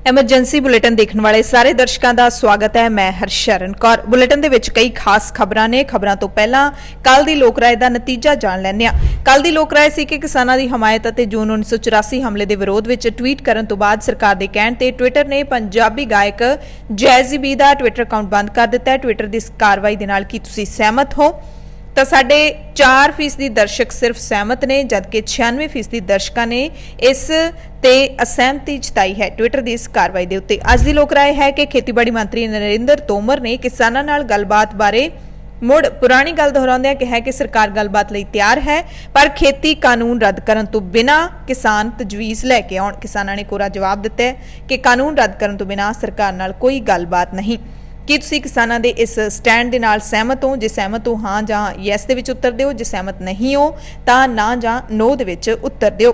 Emergency bulletin ਦੇਖਣ ਵਾਲੇ ਸਾਰੇ ਦਰਸ਼ਕਾਂ ਦਾ ਸਵਾਗਤ ਹੈ। ਮੈਂ ਹਰਸ਼ਰਨ ਕੌਰ। ਬੁਲੇਟਿਨ ਦੇ ਵਿੱਚ ਕਈ ਖਾਸ ਖਬਰਾਂ ਨੇ। ਖਬਰਾਂ ਤੋਂ ਪਹਿਲਾਂ ਕੱਲ ਦੀ ਲੋਕ ਰਾਏ ਦਾ ਨਤੀਜਾ ਜਾਣ ਲੈਂਦੇ ਹਾਂ। ਕੱਲ ਦੀ ਲੋਕ ਰਾਏ ਸੀ ਕਿ ਕਿਸਾਨਾਂ ਦੀ ਹਮਾਇਤ ਅਤੇ ਜੂਨ 1984 ਹਮਲੇ ਦੇ ਵਿਰੋਧ ਵਿੱਚ ਟਵੀਟ ਕਰਨ ਤੋਂ ਬਾਅਦ ਸਰਕਾਰ ਦੇ ਕਹਿਣ ਤੇ ਟਵਿੱਟਰ ਨੇ ਪੰਜਾਬੀ ਗਾਇਕ ਜੈਜ਼ੀ ਬੀ ਦਾ ਟਵਿੱਟਰ ਅਕਾਊਂਟ ਬੰਦ ਕਰ ਦਿੱਤਾ ਹੈ। ਟਵਿੱਟਰ ਦੀ ਇਸ ਕਾਰਵਾਈ ਦੇ ਨਾਲ ਕੀ ਤੁਸੀਂ ਸਹਿਮਤ ਹੋ? ਤਾਂ ਸਾਡੇ 4% ਦਰਸ਼ਕ ਸਿਰਫ ਸਹਿਮਤ ਨੇ, ਜਦਕਿ 96% ਦਰਸ਼ਕਾਂ ਨੇ ਇਸ ਤੇ ਅਸਹਿਮਤੀ ਜਤਾਈ ਹੈ ਟਵਿੱਟਰ ਦੀ ਇਸ ਕਾਰਵਾਈ ਦੇ ਉੱਤੇ। ਅੱਜ ਦੀ ਲੋਕ ਰਾਏ ਹੈ ਕਿ ਖੇਤੀਬਾੜੀ ਮੰਤਰੀ ਨਰਿੰਦਰ ਤੋਮਰ ਨੇ ਕਿਸਾਨਾਂ ਨਾਲ ਗੱਲਬਾਤ ਬਾਰੇ ਮੁੜ ਪੁਰਾਣੀ ਗੱਲ ਦੁਹਰਾਉਂਦਿਆਂ ਕਿਹਾ ਕਿ ਸਰਕਾਰ ਗੱਲਬਾਤ ਲਈ ਤਿਆਰ ਹੈ, ਪਰ ਖੇਤੀ ਕਾਨੂੰਨ ਰੱਦ ਕਰਨ ਤੋਂ ਬਿਨਾਂ ਕਿਸਾਨ ਤਜਵੀਜ਼ ਲੈ ਕੇ ਆਉਣ। ਕਿਸਾਨਾਂ ਨੇ ਕੋਰਾ ਜਵਾਬ ਦਿੱਤਾ ਹੈ ਕਿ ਕਾਨੂੰਨ ਰੱਦ ਕਰਨ ਤੋਂ ਬਿਨਾਂ ਸਰਕਾਰ ਨਾਲ ਕੋਈ ਗੱਲਬਾਤ ਨਹੀਂ। ਕੀ ਤੁਸੀਂ ਕਿਸਾਨਾਂ ਦੇ ਇਸ ਸਟੈਂਡ ਦੇ ਨਾਲ ਸਹਿਮਤ ਹੋ? ਜੇ ਸਹਿਮਤ ਹੋ ਹਾਂ ਜਾਂ ਯੈਸ ਦੇ ਵਿੱਚ ਉੱਤਰ ਦਿਓ, ਜੇ ਸਹਿਮਤ ਨਹੀਂ ਹੋ ਤਾਂ ਨਾ ਜਾਂ ਨੋ ਦੇ ਵਿੱਚ ਉੱਤਰ ਦਿਓ।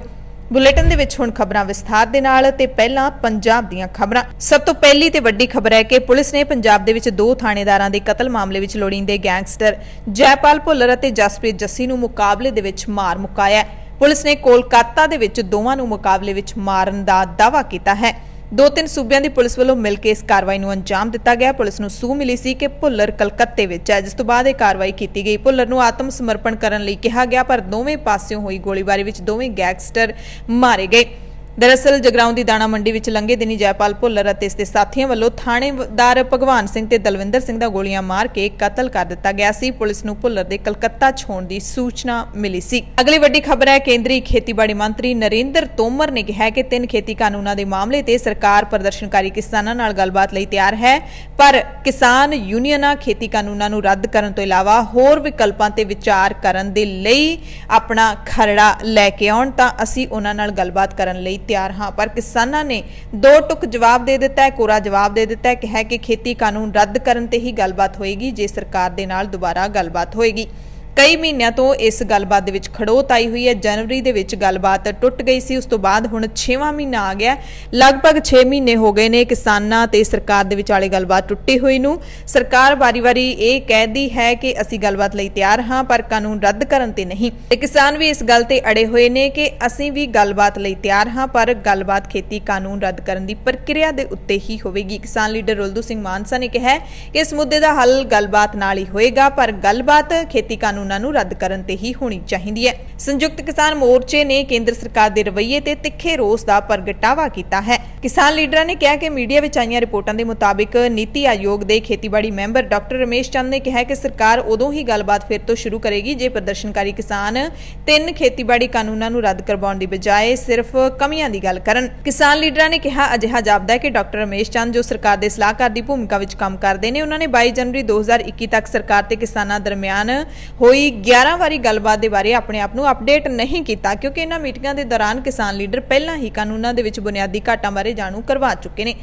ਬੁਲੇਟਿਨ ਦੇ ਵਿੱਚ ਹੁਣ ਖਬਰਾਂ ਵਿਸਥਾਰ ਦੇ ਨਾਲ ਤੇ ਪਹਿਲਾਂ ਪੰਜਾਬ ਦੀਆਂ ਖਬਰਾਂ। ਸਭ ਤੋਂ ਪਹਿਲੀ ਤੇ ਵੱਡੀ ਖਬਰ ਹੈ ਕਿ ਪੁਲਿਸ ਨੇ ਪੰਜਾਬ ਦੇ ਵਿੱਚ 2 ਥਾਣੇਦਾਰਾਂ ਦੇ ਕਤਲ ਮਾਮਲੇ ਵਿੱਚ ਲੋੜੀਂਦੇ ਗੈਂਗਸਟਰ ਜੈਪਾਲ ਭੁੱਲਰ ਅਤੇ ਜਸਪ੍ਰੀਤ ਜੱਸੀ ਨੂੰ ਮੁਕਾਬਲੇ ਦੇ ਵਿੱਚ ਮਾਰ ਮੁਕਾਇਆ। ਪੁਲਿਸ ਨੇ ਕੋਲਕਾਤਾ ਦੇ ਵਿੱਚ ਦੋਵਾਂ ਨੂੰ ਮੁਕਾਬਲੇ ਵਿੱਚ ਮਾਰਨ ਦਾ ਦਾਅਵਾ ਕੀਤਾ ਹੈ। 2-3 ਸੂਬਿਆਂ ਦੀ ਪੁਲਿਸ ਵੱਲੋਂ ਮਿਲ ਕੇ ਇਸ ਕਾਰਵਾਈ ਨੂੰ ਅੰਜਾਮ ਦਿੱਤਾ ਗਿਆ। ਪੁਲਿਸ ਨੂੰ ਸੂਹ ਮਿਲੀ ਸੀ ਕਿ ਭੁੱਲਰ ਕਲਕੱਤੇ ਵਿੱਚ ਹੈ, ਜਿਸ ਤੋਂ ਬਾਅਦ ਇਹ ਕਾਰਵਾਈ ਕੀਤੀ ਗਈ। ਭੁੱਲਰ ਨੂੰ ਆਤਮ ਸਮਰਪਣ ਕਰਨ ਲਈ ਕਿਹਾ ਗਿਆ, ਪਰ ਦੋਵੇਂ ਪਾਸਿਓਂ ਹੋਈ ਗੋਲੀਬਾਰੀ ਵਿੱਚ ਦੋਵੇਂ ਗੈਂਗਸਟਰ ਮਾਰੇ ਗਏ। ਦਰਅਸਲ ਜਗਰਾਉਂ ਦੀ ਦਾਣਾ ਮੰਡੀ ਵਿੱਚ ਲੰਘੇ ਦਿਨੀ ਜੈਪਾਲ ਭੁੱਲਰ ਅਤੇ ਇਸਦੇ ਸਾਥੀਆਂ ਵੱਲੋਂ ਥਾਣੇਦਾਰ ਭਗਵਾਨ ਸਿੰਘ ਤੇ ਦਲਵਿੰਦਰ ਸਿੰਘ ਦਾ ਗੋਲੀਆਂ ਮਾਰ ਕੇ ਕਤਲ ਕਰ ਦਿੱਤਾ ਗਿਆ ਸੀ। ਪੁਲਿਸ ਨੂੰ ਭੁੱਲਰ ਦੇ ਕਲਕੱਤਾ ਛੋਣ ਦੀ ਸੂਚਨਾ ਮਿਲੀ ਸੀ। ਅਗਲੀ ਵੱਡੀ ਖਬਰ ਹੈ ਕੇਂਦਰੀ ਖੇਤੀਬਾੜੀ ਮੰਤਰੀ ਨਰਿੰਦਰ ਤੋਮਰ ਨੇ ਕਿਹਾ ਕਿ 3 ਖੇਤੀ ਕਾਨੂੰਨਾਂ ਦੇ ਮਾਮਲੇ ਤੇ ਸਰਕਾਰ ਪ੍ਰਦਰਸ਼ਨਕਾਰੀ ਕਿਸਾਨਾਂ ਨਾਲ ਗੱਲਬਾਤ ਲਈ ਤਿਆਰ ਹੈ, ਪਰ ਕਿਸਾਨ ਯੂਨੀਅਨਾਂ ਖੇਤੀ ਕਾਨੂੰਨਾਂ ਨੂੰ ਰੱਦ ਕਰਨ ਤੋਂ ਇਲਾਵਾ ਹੋਰ ਵਿਕਲਪਾਂ ਤੇ ਵਿਚਾਰ ਕਰਨ ਦੇ ਲਈ ਆਪਣਾ ਖਰੜਾ ਲੈ ਕੇ ਆਉਣ ਤਾਂ ਅਸੀਂ ਉਹਨਾਂ ਨਾਲ ਗੱਲਬਾਤ ਕਰਨ ਲਈ ਤਿਆਰ ਹਾਂ। ਪਰ ਕਿਸਾਨਾਂ ਨੇ 2 ਟੁਕ ਜਵਾਬ ਦੇ ਦਿੱਤਾ ਹੈ, ਕੋਰਾ ਜਵਾਬ ਦੇ ਦਿੱਤਾ ਹੈ ਕਿ ਹੈ ਕਿ ਖੇਤੀ ਕਾਨੂੰਨ ਰੱਦ ਕਰਨ ਤੇ ਹੀ ਗੱਲਬਾਤ ਹੋਏਗੀ ਜੇ ਸਰਕਾਰ ਦੇ ਨਾਲ ਦੁਬਾਰਾ ਗੱਲਬਾਤ ਹੋਏਗੀ। ਕਈ ਮਹੀਨਿਆਂ ਤੋਂ ਇਸ ਗੱਲਬਾਤ ਦੇ ਵਿੱਚ ਖੜੋਤ ਆਈ ਹੋਈ ਹੈ। ਜਨਵਰੀ ਦੇ ਵਿੱਚ ਗੱਲਬਾਤ ਟੁੱਟ ਗਈ ਸੀ, ਉਸ ਤੋਂ ਬਾਅਦ ਹੁਣ 6ਵਾਂ ਮਹੀਨਾ ਆ ਗਿਆ। ਲਗਭਗ 6 ਮਹੀਨੇ ਹੋ ਗਏ ਨੇ ਕਿਸਾਨਾਂ ਤੇ ਸਰਕਾਰ ਦੇ ਵਿਚਾਲੇ ਗੱਲਬਾਤ ਟੁੱਟੀ ਹੋਈ ਨੂੰ। ਸਰਕਾਰ ਵਾਰੀ-ਵਾਰੀ ਇਹ ਕਹਿੰਦੀ ਹੈ ਕਿ ਅਸੀਂ ਗੱਲਬਾਤ ਲਈ ਤਿਆਰ ਹਾਂ, ਪਰ ਕਾਨੂੰਨ ਰੱਦ ਕਰਨ ਤੇ ਨਹੀਂ। ਤੇ ਕਿਸਾਨ ਵੀ ਇਸ ਗੱਲ ਤੇ ਅੜੇ ਹੋਏ ਨੇ ਕਿ ਅਸੀਂ ਵੀ ਗੱਲਬਾਤ ਲਈ ਤਿਆਰ ਹਾਂ, ਪਰ ਗੱਲਬਾਤ ਖੇਤੀ ਕਾਨੂੰਨ ਰੱਦ ਕਰਨ ਦੀ ਪ੍ਰਕਿਰਿਆ ਦੇ ਉੱਤੇ ਹੀ ਹੋਵੇਗੀ। ਕਿਸਾਨ ਲੀਡਰ ਰੁਲਦੂ ਸਿੰਘ ਮਾਨਸਾ ਨੇ ਕਿਹਾ ਕਿ ਇਸ ਮੁੱਦੇ ਦਾ ਹੱਲ ਗੱਲਬਾਤ ਨਾਲ ਹੀ ਹੋਏਗਾ, ਪਰ ਗੱਲਬਾਤ ਖੇਤੀ ਕਾਨੂੰਨ ਨੂੰ ਰੱਦ ਕਰਨ ਤੇ ਹੀ ਹੋਣੀ ਚਾਹੀਦੀ ਹੈ। ਸੰਯੁਕਤ ਕਿਸਾਨ ਮੋਰਚੇ ਨੇ ਕੇਂਦਰ ਸਰਕਾਰ ਦੇ ਰਵੱਈਏ ਤੇ ਤਿੱਖੇ ਰੋਸ ਦਾ ਪ੍ਰਗਟਾਵਾ ਕੀਤਾ ਹੈ। ਕਿਸਾਨ ਲੀਡਰਾਂ ਨੇ ਕਿਹਾ ਕਿ ਮੀਡੀਆ ਵਿੱਚ ਆਈਆਂ ਰਿਪੋਰਟਾਂ ਦੇ ਮੁਤਾਬਿਕ ਨੀਤੀ ਆਯੋਗ ਦੇ ਖੇਤੀਬਾੜੀ ਮੈਂਬਰ ਡਾਕਟਰ ਰਮੇਸ਼ ਚੰਦ ਨੇ ਕਿਹਾ ਕਿ ਸਰਕਾਰ ਉਦੋਂ ਹੀ ਗੱਲਬਾਤ ਫਿਰ ਤੋਂ ਸ਼ੁਰੂ ਕਰੇਗੀ ਜੇ ਪ੍ਰਦਰਸ਼ਨਕਾਰੀ ਕਿਸਾਨ 3 ਖੇਤੀਬਾੜੀ ਕਾਨੂੰਨਾਂ ਨੂੰ ਰੱਦ ਕਰਵਾਉਣ ਦੀ ਬਜਾਏ ਸਿਰਫ ਕਮੀਆਂ ਦੀ ਗੱਲ ਕਰਨ। ਕਿਸਾਨ ਲੀਡਰਾਂ ਨੇ ਕਿਹਾ ਅਜਿਹਾ ਜਾਪਦਾ ਹੈ ਕਿ ਡਾਕਟਰ ਰਮੇਸ਼ ਚੰਦ ਜੋ ਸਰਕਾਰ ਦੇ ਸਲਾਹਕਾਰ ਦੀ ਭੂਮਿਕਾ ਵਿੱਚ ਕੰਮ ਕਰਦੇ ਨੇ, ਉਹਨਾਂ ਨੇ 22 ਜਨਵਰੀ 2021 ਤੱਕ ਸਰਕਾਰ ਤੇ ਕਿਸਾਨਾਂ ਦਰਮਿਆਨ ਹੋਈ 11 ਵਾਰੀ ਗੱਲਬਾਤ ਦੇ ਬਾਰੇ ਆਪਣੇ ਆਪ ਨੂੰ ਅਪਡੇਟ ਨਹੀਂ ਕੀਤਾ, ਕਿਉਂਕਿ ਇਹਨਾਂ ਮੀਟਿੰਗਾਂ ਦੇ ਦੌਰਾਨ ਕਿਸਾਨ ਲੀਡਰ ਪਹਿਲਾਂ ਹੀ ਕਾਨੂੰਨਾਂ ਦੇ ਵਿੱਚ ਬੁਨਿਆਦੀ ਘਾਟਾਂ ਬਾਰੇ ਜਾਣੂ ਕਰਵਾ ਚੁੱਕੇ ਨੇ।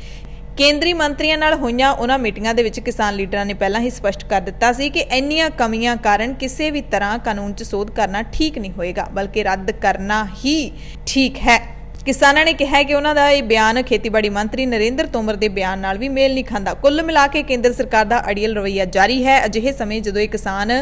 ਕੇਂਦਰੀ ਮੰਤਰੀਆਂ ਨਾਲ ਹੋਈਆਂ ਉਹਨਾਂ ਮੀਟਿੰਗਾਂ ਦੇ ਵਿੱਚ ਕਿਸਾਨ ਲੀਡਰਾਂ ਨੇ ਪਹਿਲਾਂ ਹੀ ਸਪਸ਼ਟ ਕਰ ਦਿੱਤਾ ਸੀ ਕਿ ਇੰਨੀਆਂ ਕਮੀਆਂ ਕਾਰਨ ਕਿਸੇ ਵੀ ਤਰ੍ਹਾਂ ਕਾਨੂੰਨ 'ਚ ਸੋਧ ਕਰਨਾ ਠੀਕ ਨਹੀਂ ਹੋਏਗਾ, ਬਲਕਿ ਰੱਦ ਕਰਨਾ ਹੀ ਠੀਕ ਹੈ। ਕਿਸਾਨਾਂ ਨੇ ਕਿਹਾ ਕਿ ਉਹਨਾਂ ਦਾ ਇਹ ਬਿਆਨ ਖੇਤੀਬਾੜੀ ਮੰਤਰੀ ਨਰਿੰਦਰ ਤੋਮਰ ਦੇ ਬਿਆਨ ਨਾਲ ਵੀ ਮੇਲ ਨਹੀਂ ਖਾਂਦਾ। ਕੁੱਲ ਮਿਲਾ ਕੇ ਕੇਂਦਰ ਸਰਕਾਰ ਦਾ ਅੜੀਅਲ ਰਵੱਈਆ ਜਾਰੀ ਹੈ। ਅਜਿਹੇ ਸਮੇਂ ਜਦੋਂ ਇਹ ਕਿਸਾਨ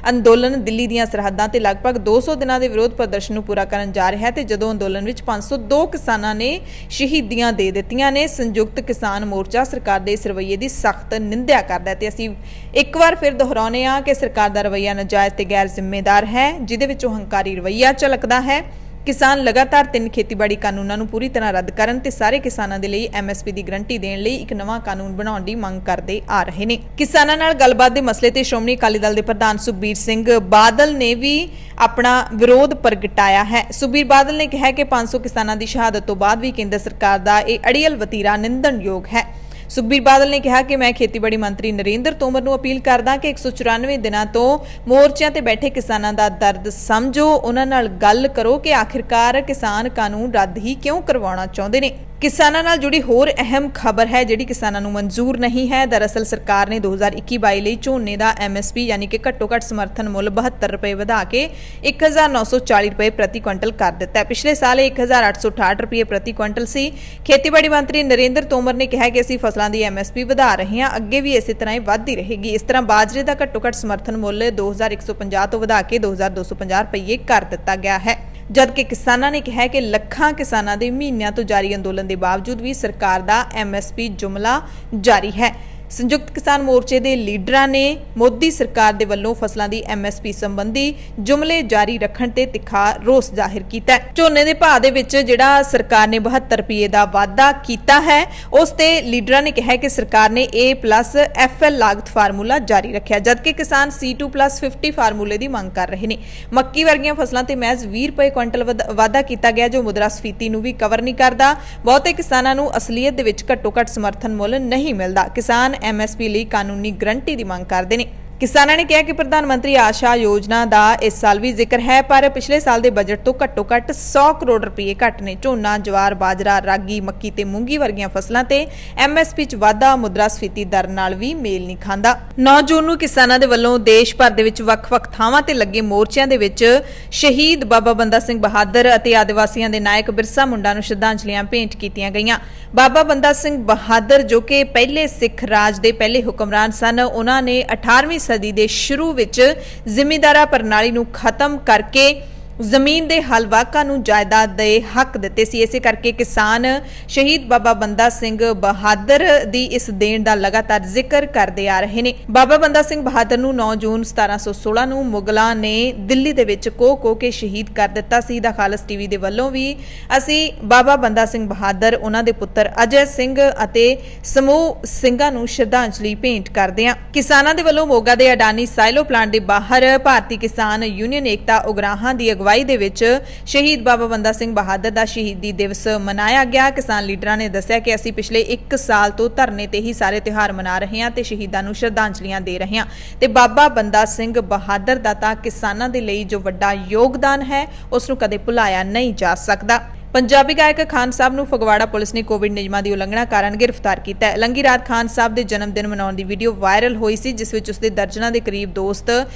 ਅੰਦੋਲਨ ਦਿੱਲੀ ਦੀਆਂ ਸਰਹੱਦਾਂ ਤੇ ਲਗਭਗ 200 ਦਿਨਾਂ ਦੇ ਵਿਰੋਧ ਪ੍ਰਦਰਸ਼ਨ ਨੂੰ ਪੂਰਾ ਕਰਨ ਜਾ ਰਿਹਾ ਹੈ ਤੇ ਜਦੋਂ ਅੰਦੋਲਨ ਵਿੱਚ 502 ਕਿਸਾਨਾਂ ਨੇ ਸ਼ਹੀਦੀਆਂ ਦੇ ਦਿੱਤੀਆਂ ਨੇ, ਸੰਯੁਕਤ ਕਿਸਾਨ ਮੋਰਚਾ ਸਰਕਾਰ ਦੇ ਇਸ ਰਵੱਈਏ ਦੀ ਸਖਤ ਨਿੰਦਿਆ ਕਰਦਾ ਹੈ ਤੇ ਅਸੀਂ ਇੱਕ ਵਾਰ ਫਿਰ ਦੁਹਰਾਉਂਦੇ ਹਾਂ ਕਿ ਸਰਕਾਰ ਦਾ ਰਵੱਈਆ ਨਾਜਾਇਜ਼ ਤੇ ਗੈਰ ਜ਼ਿੰਮੇਦਾਰ ਹੈ, ਜਿਹਦੇ ਵਿੱਚੋਂ ਹੰਕਾਰੀ ਰਵੱਈਆ ਝਲਕਦਾ ਹੈ। ਕਿਸਾਨ ਲਗਾਤਾਰ 3 ਖੇਤੀਬਾੜੀ ਕਾਨੂੰਨਾਂ ਨੂੰ ਪੂਰੀ ਤਰ੍ਹਾਂ ਰੱਦ ਕਰਨ ਤੇ ਸਾਰੇ ਕਿਸਾਨਾਂ ਦੇ ਲਈ MSP ਦੀ ਗਰੰਟੀ ਦੇਣ ਲਈ ਇੱਕ ਨਵਾਂ ਕਾਨੂੰਨ ਬਣਾਉਣ ਦੀ ਮੰਗ ਕਰਦੇ ਆ ਰਹੇ ਨੇ। ਕਿਸਾਨਾਂ ਨਾਲ ਗੱਲਬਾਤ ਦੇ ਮਸਲੇ ਤੇ ਸ਼੍ਰੋਮਣੀ ਅਕਾਲੀ ਦਲ ਦੇ ਪ੍ਰਧਾਨ ਸੁਖਬੀਰ ਸਿੰਘ ਬਾਦਲ ਨੇ ਵੀ ਆਪਣਾ ਵਿਰੋਧ ਪ੍ਰਗਟਾਇਆ ਹੈ। ਸੁਖਬੀਰ ਬਾਦਲ ਨੇ ਕਿਹਾ ਕਿ 500 ਕਿਸਾਨਾਂ ਦੀ ਸ਼ਹਾਦਤ ਤੋਂ ਬਾਅਦ ਵੀ ਕੇਂਦਰ ਸਰਕਾਰ ਦਾ ਇਹ ਅੜੀਅਲ ਵਤੀਰਾ ਨਿੰਦਣਯੋਗ ਹੈ। ਸੁਖਬੀਰ ਬਾਦਲ ਨੇ ਕਿਹਾ ਕਿ ਮੈਂ ਖੇਤੀਬਾੜੀ ਮੰਤਰੀ ਨਰਿੰਦਰ ਤੋਮਰ ਨੂੰ ਅਪੀਲ ਕਰਦਾ ਕਿ 194 ਦਿਨਾਂ ਤੋਂ ਮੋਰਚਿਆਂ ਤੇ ਬੈਠੇ ਕਿਸਾਨਾਂ ਦਾ ਦਰਦ ਸਮਝੋ, ਉਹਨਾਂ ਨਾਲ ਗੱਲ ਕਰੋ ਕਿ ਆਖਿਰਕਾਰ ਕਿਸਾਨ ਕਾਨੂੰਨ ਰੱਦ ਹੀ ਕਿਉਂ ਕਰਵਾਉਣਾ ਚਾਹੁੰਦੇ ਨੇ। ਕਿਸਾਨਾਂ ਨਾਲ ਜੁੜੀ ਹੋਰ ਅਹਿਮ ਖਬਰ ਹੈ ਜਿਹੜੀ ਕਿਸਾਨਾਂ ਨੂੰ ਮਨਜ਼ੂਰ ਨਹੀਂ ਹੈ। ਦਰਅਸਲ ਸਰਕਾਰ ਨੇ 2021-22 ਲਈ ਝੋਨੇ ਦਾ MSP ਯਾਨੀ ਕਿ ਘੱਟੋ-ਘੱਟ ਸਮਰਥਨ ਮੁੱਲ 72 ਰੁਪਏ ਵਧਾ ਕੇ 1940 ਰੁਪਏ ਪ੍ਰਤੀ ਕੁਇੰਟਲ ਕਰ ਦਿੱਤਾ ਹੈ। ਪਿਛਲੇ ਸਾਲ 1868 ਰੁਪਏ ਪ੍ਰਤੀ ਕੁਇੰਟਲ ਸੀ। ਖੇਤੀਬਾੜੀ ਮੰਤਰੀ ਨਰਿੰਦਰ ਤੋਮਰ ਨੇ ਕਿਹਾ ਕਿ ਅਸੀਂ ਫਸਲਾਂ ਦੀ MSP ਵਧਾ ਰਹੇ ਹਾਂ, ਅੱਗੇ ਵੀ ਇਸੇ ਤਰ੍ਹਾਂ ਹੀ ਵੱਧਦੀ ਰਹੇਗੀ। ਇਸ ਤਰ੍ਹਾਂ ਬਾਜਰੇ ਦਾ ਘੱਟੋ-ਘੱਟ ਸਮਰਥਨ ਮੁੱਲ 2150 ਤੋਂ ਵਧਾ ਕੇ 2250 ਰੁਪਏ ਕਰ ਦਿੱਤਾ ਗਿਆ ਹੈ। ਜਦਕਿ ਕਿਸਾਨਾਂ ਨੇ ਕਿਹਾ ਕਿ ਲੱਖਾਂ ਕਿਸਾਨਾਂ ਦੇ ਮਹੀਨਿਆਂ ਤੋਂ ਜਾਰੀ ਅੰਦੋਲਨ ਦੇ ਬਾਵਜੂਦ ਵੀ ਸਰਕਾਰ ਦਾ MSP ਜੁਮਲਾ ਜਾਰੀ ਹੈ। ਸੰਯੁਕਤ ਕਿਸਾਨ ਮੋਰਚੇ ਦੇ ਲੀਡਰਾਂ ਨੇ ਮੋਦੀ ਸਰਕਾਰ ਦੇ ਵੱਲੋਂ ਫਸਲਾਂ ਦੀ MSP ਸੰਬੰਧੀ ਜੁਮਲੇ ਜਾਰੀ ਰੱਖਣ ਤੇ ਤਿੱਖਾ ਰੋਸ ਜ਼ਾਹਿਰ ਕੀਤਾ ਹੈ। ਝੋਨੇ ਦੇ ਭਾਅ ਦੇ ਵਿੱਚ ਜਿਹੜਾ ਸਰਕਾਰ ਨੇ 72 ਰੁਪਏ ਦਾ ਵਾਅਦਾ ਕੀਤਾ ਹੈ, ਉਸ ਤੇ ਲੀਡਰਾਂ ਨੇ ਕਿਹਾ ਕਿ ਸਰਕਾਰ ਨੇ A+FL ਲਾਗਤ ਫਾਰਮੂਲਾ ਜਾਰੀ ਰੱਖਿਆ, ਜਦਕਿ ਕਿਸਾਨ C2+50 ਫਾਰਮੂਲੇ ਦੀ ਮੰਗ ਕਰ ਰਹੇ ਨੇ। ਮੱਕੀ ਵਰਗੀਆਂ ਫਸਲਾਂ ਤੇ ਮਹਿਜ਼ 20 ਰੁਪਏ ਕੁਇੰਟਲ ਵਾਅਦਾ ਕੀਤਾ ਗਿਆ, ਜੋ ਮੁਦਰਾਸਫੀਤੀ ਨੂੰ ਵੀ ਕਵਰ ਨਹੀਂ ਕਰਦਾ। ਬਹੁਤੇ ਕਿਸਾਨਾਂ ਨੂੰ ਅਸਲੀਅਤ ਦੇ ਵਿੱਚ ਘੱਟੋ-ਘੱਟ ਸਮਰਥਨ ਮੁੱਲ ਨਹੀਂ ਮਿਲਦਾ। ਕਿਸਾਨ MSP ਲਈ ਕਾਨੂੰਨੀ ਗਰੰਟੀ ਦੀ ਮੰਗ ਕਰਦੇ ਨੇ। ਕਿਸਾਨਾਂ ਨੇ ਕਿਹਾ ਕਿ ਪ੍ਰਧਾਨ ਮੰਤਰੀ ਆਸ਼ਾ ਯੋਜਨਾ ਦਾ ਇਸ ਸਾਲ ਵੀ ਜ਼ਿਕਰ ਹੈ, ਪਰ ਪਿਛਲੇ ਸਾਲ ਦੇ ਬਜਟ ਤੋਂ ਘੱਟੋ-ਘੱਟ 100 ਕਰੋੜ ਰੁਪਏ ਘੱਟ ਨੇ। ਝੋਨਾ, ਜਵਾਰ, ਬਾਜਰਾ, ਰਾਗੀ, ਮੱਕੀ ਤੇ ਮੂੰਗੀ ਵਰਗੀਆਂ ਫਸਲਾਂ ਤੇ MSP 'ਚ ਵਾਧਾ ਮੁਦਰਾਸਫੀਤੀ ਦਰ ਨਾਲ ਵੀ ਮੇਲ ਨਹੀਂ ਖਾਂਦਾ। 9 ਜੂਨ ਨੂੰ ਕਿਸਾਨਾਂ ਦੇ ਵੱਲੋਂ ਦੇਸ਼ ਭਰ ਦੇ ਵਿੱਚ ਵੱਖ-ਵੱਖ ਥਾਵਾਂ ਤੇ ਲੱਗੇ ਮੋਰਚਿਆਂ ਦੇ ਵਿੱਚ ਸ਼ਹੀਦ ਬਾਬਾ ਬੰਦਾ ਸਿੰਘ ਬਹਾਦਰ ਅਤੇ ਆਦੀਵਾਸੀਆਂ ਦੇ ਨਾਇਕ ਬਿਰਸਾ ਮੁੰਡਾ ਨੂੰ ਸ਼ਰਧਾਂਜਲੀਆਂ ਭੇਂਟ ਕੀਤੀਆਂ ਗਈਆਂ। ਬਾਬਾ ਬੰਦਾ ਸਿੰਘ ਬਹਾਦਰ ਜੋ ਕਿ ਪਹਿਲੇ ਸਿੱਖ ਰਾਜ ਦੇ ਪਹਿਲੇ ਹੁਕਮਰਾਨ ਸਨ, ਉਹਨਾਂ ਨੇ 18ਵੀਂ ਸਦੀ ਦੇ ਸ਼ੁਰੂ ਵਿੱਚ ਜ਼ਿਮੀਂਦਾਰਾ ਪ੍ਰਣਾਲੀ ਨੂੰ ਖਤਮ ਕਰਕੇ ਜ਼ਮੀਨ ਦੇ ਹਲਵਾਕਾਂ ਨੂੰ ਜਾਇਦਾਦ ਦੇ ਹੱਕ ਦਿੱਤੇ ਸੀ। ਇਸੇ ਕਰਕੇ ਕਿਸਾਨ ਸ਼ਹੀਦ ਬਾਬਾ ਬੰਦਾ ਸਿੰਘ ਬਹਾਦਰ ਦੀ ਇਸ ਦੇਣ ਦਾ ਲਗਾਤਾਰ ਜ਼ਿਕਰ ਕਰਦੇ ਆ ਰਹੇ ਨੇ। ਬਾਬਾ ਬੰਦਾ ਸਿੰਘ ਬਹਾਦਰ ਨੂੰ 9 ਜੂਨ 1716 ਨੂੰ ਮੁਗਲਾਂ ਨੇ ਦਿੱਲੀ ਦੇ ਵਿੱਚ ਕੋਹ ਕੇ ਸ਼ਹੀਦ ਕਰ ਦਿੱਤਾ ਸੀ। ਦਾ ਖਾਲਸ TV ਦੇ ਵੱਲੋਂ ਵੀ ਅਸੀਂ ਬਾਬਾ ਬੰਦਾ ਸਿੰਘ ਬਹਾਦਰ, ਉਹਨਾਂ ਦੇ ਪੁੱਤਰ ਅਜੈ ਸਿੰਘ ਅਤੇ ਸਮੂਹ ਸਿੰਘਾਂ ਨੂੰ ਸ਼ਰਧਾਂਜਲੀ ਭੇਂਟ ਕਰਦੇ ਹਾਂ। ਕਿਸਾਨਾਂ ਦੇ ਵੱਲੋਂ ਮੋਗਾ ਦੇ ਅਡਾਨੀ ਸਾਇਲੋ ਪਲਾਂਟ ਦੇ ਬਾਹਰ ਭਾਰਤੀ ਕਿਸਾਨ ਯੂਨੀਅਨ ਏਕਤਾ ਉਗਰਾਹਾਂ ਦੀ ਅਗਵਾਈ ਦੇ ਵਿੱਚ ਸ਼ਹੀਦ ਬਾਬਾ ਬੰਦਾ ਸਿੰਘ ਬਹਾਦਰ ਦਾ ਸ਼ਹੀਦੀ ਦਿਵਸ ਮਨਾਇਆ ਗਿਆ। ਕਿਸਾਨ ਲੀਡਰਾਂ ਨੇ ਦੱਸਿਆ ਕਿ ਅਸੀਂ ਪਿਛਲੇ 1 ਸਾਲ ਤੋਂ ਧਰਨੇ ਤੇ ਹੀ ਸਾਰੇ ਤਿਉਹਾਰ ਮਨਾ ਰਹੇ ਹਾਂ ਤੇ ਸ਼ਹੀਦਾਂ ਨੂੰ ਸ਼ਰਧਾਂਜਲੀਆਂ ਦੇ ਰਹੇ ਹਾਂ ਤੇ ਬਾਬਾ ਬੰਦਾ ਸਿੰਘ ਬਹਾਦਰ ਦਾ ਤਾਂ ਕਿਸਾਨਾਂ ਦੇ ਲਈ ਜੋ ਵੱਡਾ ਯੋਗਦਾਨ ਹੈ, ਉਸ ਨੂੰ ਕਦੇ ਭੁਲਾਇਆ ਨਹੀਂ ਜਾ ਸਕਦਾ। ਪੰਜਾਬੀ ਗਾਇਕ ਖਾਨ ਸਾਹਿਬ ਨੂੰ ਫਗਵਾੜਾ ਪੁਲਿਸ ਨੇ ਕੋਵਿਡ ਨਿਯਮਾਂ ਦੀ ਉਲੰਘਣਾ ਕਾਰਨ ਗ੍ਰਿਫਤਾਰ ਕੀਤਾ ਹੈ। ਲੰਘੀ ਰਾਤ ਖਾਨ ਸਾਹਿਬ ਦੇ ਜਨਮ ਦਿਨ ਮਨਾਉਣ ਦੀ ਵੀਡੀਓ ਵਾਇਰਲ ਹੋਈ ਸੀ, ਜਿਸ ਵਿੱਚ ਉਸਦੇ ਦਰਜਨਾਂ ਦੇ ਕਰੀਬ ਦੋਸਤ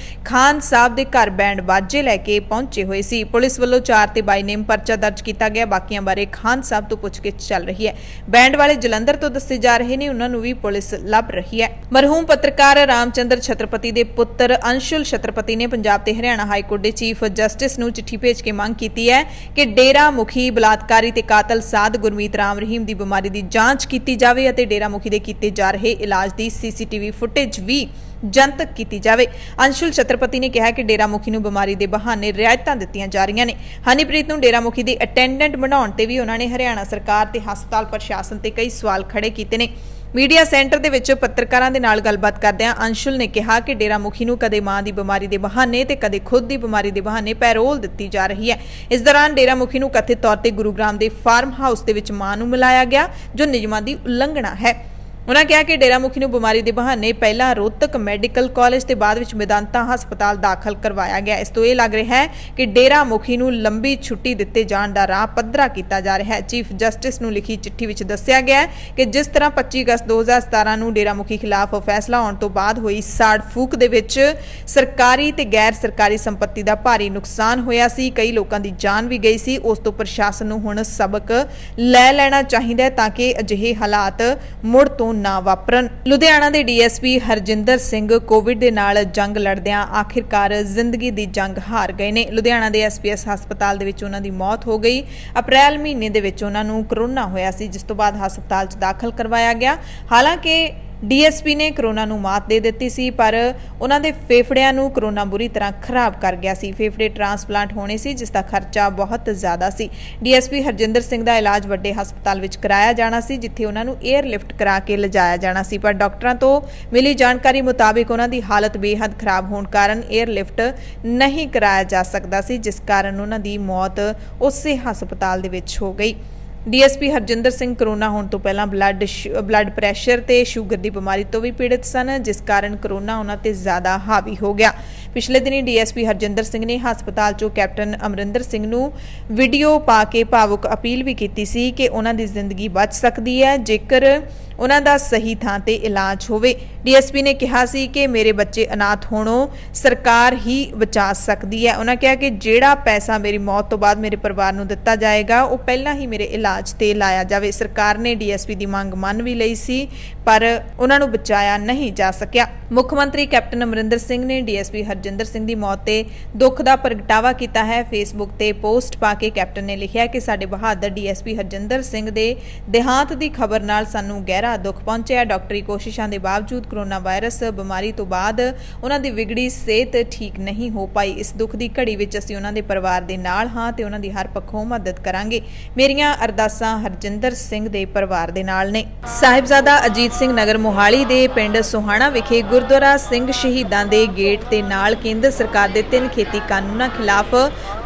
ਖਾਨ ਸਾਹਿਬ ਦੇ ਘਰ ਬੈਂਡ ਬਾਜੇ ਲੈ ਕੇ ਪਹੁੰਚੇ ਹੋਏ ਸੀ। ਪੁਲਿਸ ਵੱਲੋਂ 4 ਤੇ 22 ਨੇਮ ਪਰਚਾ ਦਰਜ ਕੀਤਾ ਗਿਆ। ਬਾਕੀਆਂ ਬਾਰੇ ਖਾਨ ਸਾਹਿਬ ਤੋਂ ਪੁੱਛਗਿੱਛ ਚੱਲ ਰਹੀ ਹੈ। ਬੈਂਡ ਵਾਲੇ ਜਲੰਧਰ ਤੋਂ ਦੱਸੇ ਜਾ ਰਹੇ ਨੇ, ਉਹਨਾਂ ਨੂੰ ਵੀ ਪੁਲਿਸ ਲੱਭ ਰਹੀ ਹੈ। ਮਰਹੂਮ ਪੱਤਰਕਾਰ ਰਾਮਚੰਦਰ ਛਤਰਪਤੀ ਦੇ ਪੁੱਤਰ ਅੰਸ਼ੁਲ ਛਤਰਪਤੀ ਨੇ ਪੰਜਾਬ ਤੇ ਹਰਿਆਣਾ ਹਾਈ ਕੋਰਟ ਦੇ ਚੀਫ ਜਸਟਿਸ ਨੂੰ ਚਿੱਠੀ ਭੇਜ ਕੇ ਮੰਗ ਕੀਤੀ ਹੈ ਕਿ ਡੇਰਾ ਮੁਖੀ ਬਲਾਤਕਾਰੀ ਤੇ ਕਾਤਲ ਸਾਧ ਗੁਰਮੀਤ ਰਾਮ ਰਹੀਮ ਦੀ ਬਿਮਾਰੀ ਦੀ ਜਾਂਚ ਕੀਤੀ ਜਾਵੇ ਅਤੇ ਡੇਰਾ ਮੁਖੀ ਦੇ ਕੀਤੇ ਜਾ ਰਹੇ ਇਲਾਜ ਦੀ CCTV ਫੁਟੇਜ ਵੀ ਜਨਤਕ ਕੀਤੀ ਜਾਵੇ। ਅੰਸ਼ੁਲ ਛਤਰਪਤੀ ਨੇ ਕਿਹਾ ਕਿ ਡੇਰਾ ਮੁਖੀ ਨੂੰ ਬਿਮਾਰੀ ਦੇ ਬਹਾਨੇ ਰਿਆਇਤਾਂ ਦਿੱਤੀਆਂ ਜਾ ਰਹੀਆਂ ਨੇ। ਹਨੀਪ੍ਰੀਤ ਨੂੰ ਡੇਰਾ ਮੁਖੀ ਦੀ ਅਟੈਂਡੈਂਟ ਬਣਾਉਣ ਤੇ ਵੀ ਉਹਨਾਂ ਨੇ ਹਰਿਆਣਾ ਸਰਕਾਰ ਤੇ ਹਸਪਤਾਲ ਪ੍ਰਸ਼ਾਸਨ ਤੇ ਕਈ ਸਵਾਲ ਖੜੇ ਕੀਤੇ ਨੇ। ਮੀਡੀਆ ਸੈਂਟਰ ਦੇ ਵਿੱਚ ਪੱਤਰਕਾਰਾਂ ਦੇ ਨਾਲ ਗੱਲਬਾਤ ਕਰਦਿਆਂ ਅੰਸ਼ੁਲ ਨੇ ਕਿਹਾ ਕਿ ਡੇਰਾ ਮੁਖੀ ਨੂੰ ਕਦੇ ਮਾਂ ਦੀ ਬਿਮਾਰੀ ਦੇ ਬਹਾਨੇ ਤੇ ਕਦੇ ਖੁਦ ਦੀ ਬਿਮਾਰੀ ਦੇ ਬਹਾਨੇ ਪੈਰੋਲ ਦਿੱਤੀ ਜਾ ਰਹੀ ਹੈ। ਇਸ ਦੌਰਾਨ ਡੇਰਾ ਮੁਖੀ ਨੂੰ ਕਥਿਤ ਤੌਰ ਤੇ ਗੁਰੂਗ੍ਰਾਮ ਦੇ ਫਾਰਮ ਹਾਊਸ ਦੇ ਵਿੱਚ ਮਾਂ ਨੂੰ ਮਿਲਾਇਆ ਗਿਆ, ਜੋ ਨਿਯਮਾਂ ਦੀ ਉਲੰਘਣਾ ਹੈ। ਉਹਨਾਂ ਕਿਹਾ ਕਿ ਡੇਰਾ ਮੁਖੀ ਨੂੰ ਬਿਮਾਰੀ ਦੇ ਬਹਾਨੇ ਪਹਿਲਾਂ ਰੋਹਤਕ ਮੈਡੀਕਲ ਕਾਲਜ ਤੇ ਬਾਅਦ ਵਿੱਚ ਮੈਦਾਂਤਾ ਹਸਪਤਾਲ ਦਾਖਲ ਕਰਵਾਇਆ ਗਿਆ। ਇਸ ਤੋਂ ਇਹ ਲੱਗ ਰਿਹਾ ਹੈ ਕਿ ਡੇਰਾ ਮੁਖੀ ਨੂੰ ਲੰਬੀ ਛੁੱਟੀ ਦਿੱਤੇ ਜਾਣ ਦਾ ਰਾਹ ਪੱਧਰਾ ਕੀਤਾ ਜਾ ਰਿਹਾ ਹੈ। ਚੀਫ ਜਸਟਿਸ ਨੂੰ ਲਿਖੀ ਚਿੱਠੀ ਵਿੱਚ ਦੱਸਿਆ ਗਿਆ ਹੈ ਕਿ ਜਿਸ ਤਰ੍ਹਾਂ 25 ਅਗਸਤ 2017 ਨੂੰ ਡੇਰਾ ਮੁਖੀ ਖਿਲਾਫ ਫੈਸਲਾ ਆਉਣ ਤੋਂ ਬਾਅਦ ਹੋਈ ਸਾੜ ਫੂਕ ਦੇ ਵਿੱਚ ਸਰਕਾਰੀ ਤੇ ਗੈਰ ਸਰਕਾਰੀ ਸੰਪत्ति ਦਾ ਭਾਰੀ ਨੁਕਸਾਨ ਹੋਇਆ ਸੀ, ਕਈ ਲੋਕਾਂ ਦੀ ਜਾਨ ਵੀ ਗਈ ਸੀ, ਉਸ ਤੋਂ ਪ੍ਰਸ਼ਾਸਨ ਨੂੰ ਹੁਣ ਸਬਕ ਲੈ ਲੈਣਾ ਚਾਹੀਦਾ ਹੈ ਤਾਂ ਕਿ ਅਜਿਹੇ ਹਾਲਾਤ ਮੁੜ ਤੋਂ ਨਾ ਵਾਪਰਨ। ਲੁਧਿਆਣਾ ਦੇ DSP ਹਰਜਿੰਦਰ ਸਿੰਘ ਕੋਵਿਡ ਦੇ ਨਾਲ ਜੰਗ ਲੜਦਿਆਂ ਆਖਿਰਕਾਰ ਜ਼ਿੰਦਗੀ ਦੀ ਜੰਗ ਹਾਰ ਗਏ ਨੇ। ਲੁਧਿਆਣਾ ਦੇ SPS ਹਸਪਤਾਲ ਦੇ ਵਿੱਚ ਉਹਨਾਂ ਦੀ ਮੌਤ ਹੋ ਗਈ। ਅਪ੍ਰੈਲ ਮਹੀਨੇ ਦੇ ਵਿੱਚ ਉਹਨਾਂ ਨੂੰ ਕਰੋਨਾ ਹੋਇਆ ਸੀ, ਜਿਸ ਤੋਂ ਬਾਅਦ ਹਸਪਤਾਲ 'ਚ ਦਾਖਲ ਕਰਵਾਇਆ ਗਿਆ। ਹਾਲਾਂਕਿ DSP ਨੇ ਕਰੋਨਾ ਨੂੰ ਮਾਤ ਦੇ ਦਿੱਤੀ ਸੀ, ਪਰ ਉਹਨਾਂ ਦੇ ਫੇਫੜਿਆਂ ਨੂੰ ਕਰੋਨਾ ਬੁਰੀ ਤਰ੍ਹਾਂ ਖਰਾਬ ਕਰ ਗਿਆ ਸੀ। ਫੇਫੜੇ ਟ੍ਰਾਂਸਪਲਾਂਟ ਹੋਣੇ ਸੀ, ਜਿਸ ਦਾ ਖਰਚਾ ਬਹੁਤ ਜ਼ਿਆਦਾ ਸੀ। DSP ਹਰਜਿੰਦਰ ਸਿੰਘ ਦਾ ਇਲਾਜ ਵੱਡੇ ਹਸਪਤਾਲ ਵਿੱਚ ਕਰਾਇਆ ਜਾਣਾ ਸੀ, ਜਿੱਥੇ ਉਹਨਾਂ ਨੂੰ 에ਅਰਲਿਫਟ ਕਰਾ ਕੇ ਲਿਜਾਇਆ ਜਾਣਾ ਸੀ, ਪਰ ਡਾਕਟਰਾਂ ਤੋਂ ਮਿਲੀ ਜਾਣਕਾਰੀ ਮੁਤਾਬਿਕ ਉਹਨਾਂ ਦੀ ਹਾਲਤ ਬੇਹੱਦ ਖਰਾਬ ਹੋਣ ਕਾਰਨ 에ਅਰਲਿਫਟ ਨਹੀਂ ਕਰਾਇਆ ਜਾ ਸਕਦਾ ਸੀ, ਜਿਸ ਕਾਰਨ ਉਹਨਾਂ ਦੀ ਮੌਤ ਉਸੇ ਹਸਪਤਾਲ ਦੇ ਵਿੱਚ ਹੋ ਗਈ। DSP ਹਰਜਿੰਦਰ ਸਿੰਘ ਕਰੋਨਾ ਹੋਣ ਤੋਂ ਪਹਿਲਾਂ ਬਲੱਡ ਪ੍ਰੈਸ਼ਰ ਤੇ ਸ਼ੂਗਰ ਦੀ ਬਿਮਾਰੀ ਤੋਂ ਵੀ ਪੀੜਤ ਸਨ, ਜਿਸ ਕਾਰਨ ਕਰੋਨਾ ਉਹਨਾਂ ਤੇ ਜ਼ਿਆਦਾ ਹਾਵੀ ਹੋ ਗਿਆ। ਪਿਛਲੇ ਦਿਨੀ DSP ਹਰਜਿੰਦਰ ਸਿੰਘ ਨੇ ਹਸਪਤਾਲ 'ਚੋਂ ਕੈਪਟਨ ਅਮਰਿੰਦਰ ਸਿੰਘ ਨੂੰ ਵੀਡੀਓ ਪਾ ਕੇ ਭਾਵੁਕ ਅਪੀਲ ਵੀ ਕੀਤੀ ਸੀ ਕਿ ਉਹਨਾਂ ਦੀ ਜ਼ਿੰਦਗੀ ਬਚ ਸਕਦੀ ਹੈ ਜੇਕਰ ਉਹਨਾਂ ਦਾ ਸਹੀ ਥਾਂ ਤੇ ਇਲਾਜ ਹੋਵੇ। DSP ਨੇ ਕਿਹਾ ਸੀ ਕਿ ਮੇਰੇ ਬੱਚੇ ਅਨਾਥ ਹੋਣੋਂ ਸਰਕਾਰ ਹੀ ਬਚਾ ਸਕਦੀ ਹੈ। ਉਹਨਾਂ ਕਿਹਾ ਕਿ ਜਿਹੜਾ ਪੈਸਾ ਮੇਰੀ ਮੌਤ ਤੋਂ ਬਾਅਦ ਮੇਰੇ ਪਰਿਵਾਰ ਨੂੰ ਦਿੱਤਾ ਜਾਏਗਾ, ਉਹ ਪਹਿਲਾਂ ਹੀ ਮੇਰੇ ਇਲਾਜ ਤੇ ਲਾਇਆ ਜਾਵੇ। ਸਰਕਾਰ ਨੇ DSP ਦੀ ਮੰਗ ਮੰਨ ਵੀ ਲਈ ਸੀ, ਪਰ ਉਹਨਾਂ ਨੂੰ ਬਚਾਇਆ ਨਹੀਂ ਜਾ ਸਕਿਆ। ਮੁੱਖ ਮੰਤਰੀ ਕੈਪਟਨ ਅਮਰਿੰਦਰ ਸਿੰਘ ਨੇ ਡੀਐਸਪੀ ਹਰਜਿੰਦਰ ਸਿੰਘ ਦੀ ਮੌਤ ਤੇ ਦੁੱਖ ਦਾ ਪ੍ਰਗਟਾਵਾ ਕੀਤਾ ਹੈ। ਫੇਸਬੁੱਕ ਤੇ ਪੋਸਟ ਪਾ ਕੇ ਕੈਪਟਨ ਨੇ ਲਿਖਿਆ ਕਿ ਸਾਡੇ ਬਹਾਦਰ ਡੀਐਸਪੀ ਹਰਜਿੰਦਰ ਸਿੰਘ ਦੇ ਦੇਹਾਂਤ ਦੀ ਖਬਰ ਨਾਲ ਸਾਨੂੰ ਗਹਿਰਾ ਦੁੱਖ ਪਹੁੰਚਿਆ। ਡਾਕਟਰੀ ਕੋਸ਼ਿਸ਼ਾਂ ਦੇ ਬਾਵਜੂਦ ਕੋਰੋਨਾ ਵਾਇਰਸ ਬਿਮਾਰੀ ਤੋਂ ਬਾਅਦ ਉਹਨਾਂ ਦੀ ਵਿਗੜੀ ਸਿਹਤ ਠੀਕ ਨਹੀਂ ਹੋ ਪਾਈ। ਇਸ ਦੁੱਖ ਦੀ ਘੜੀ ਵਿੱਚ ਅਸੀਂ ਉਹਨਾਂ ਦੇ ਪਰਿਵਾਰ ਦੇ ਨਾਲ ਹਾਂ ਤੇ ਉਹਨਾਂ ਦੀ ਹਰ ਪੱਖੋਂ ਮਦਦ ਕਰਾਂਗੇ। ਮੇਰੀਆਂ ਅਰਦਾਸਾਂ ਹਰਜਿੰਦਰ ਸਿੰਘ ਦੇ ਪਰਿਵਾਰ ਦੇ ਨਾਲ ਨੇ। ਸਾਹਿਬਜ਼ਾਦਾ ਅਜੀਤ ਸਿੰਘ ਨਗਰ ਮੋਹਾਲੀ ਦੇ ਪਿੰਡ ਸੋਹਾਣਾ ਵਿਖੇ ਗੁਰਦੁਆਰਾ ਸਿੰਘ ਸ਼ਹੀਦਾਂ ਦੇ ਗੇਟ ਦੇ ਨਾਲ ਕੇਂਦਰ ਸਰਕਾਰ ਦੇ 3 ਖੇਤੀ ਕਾਨੂੰਨਾਂ ਖਿਲਾਫ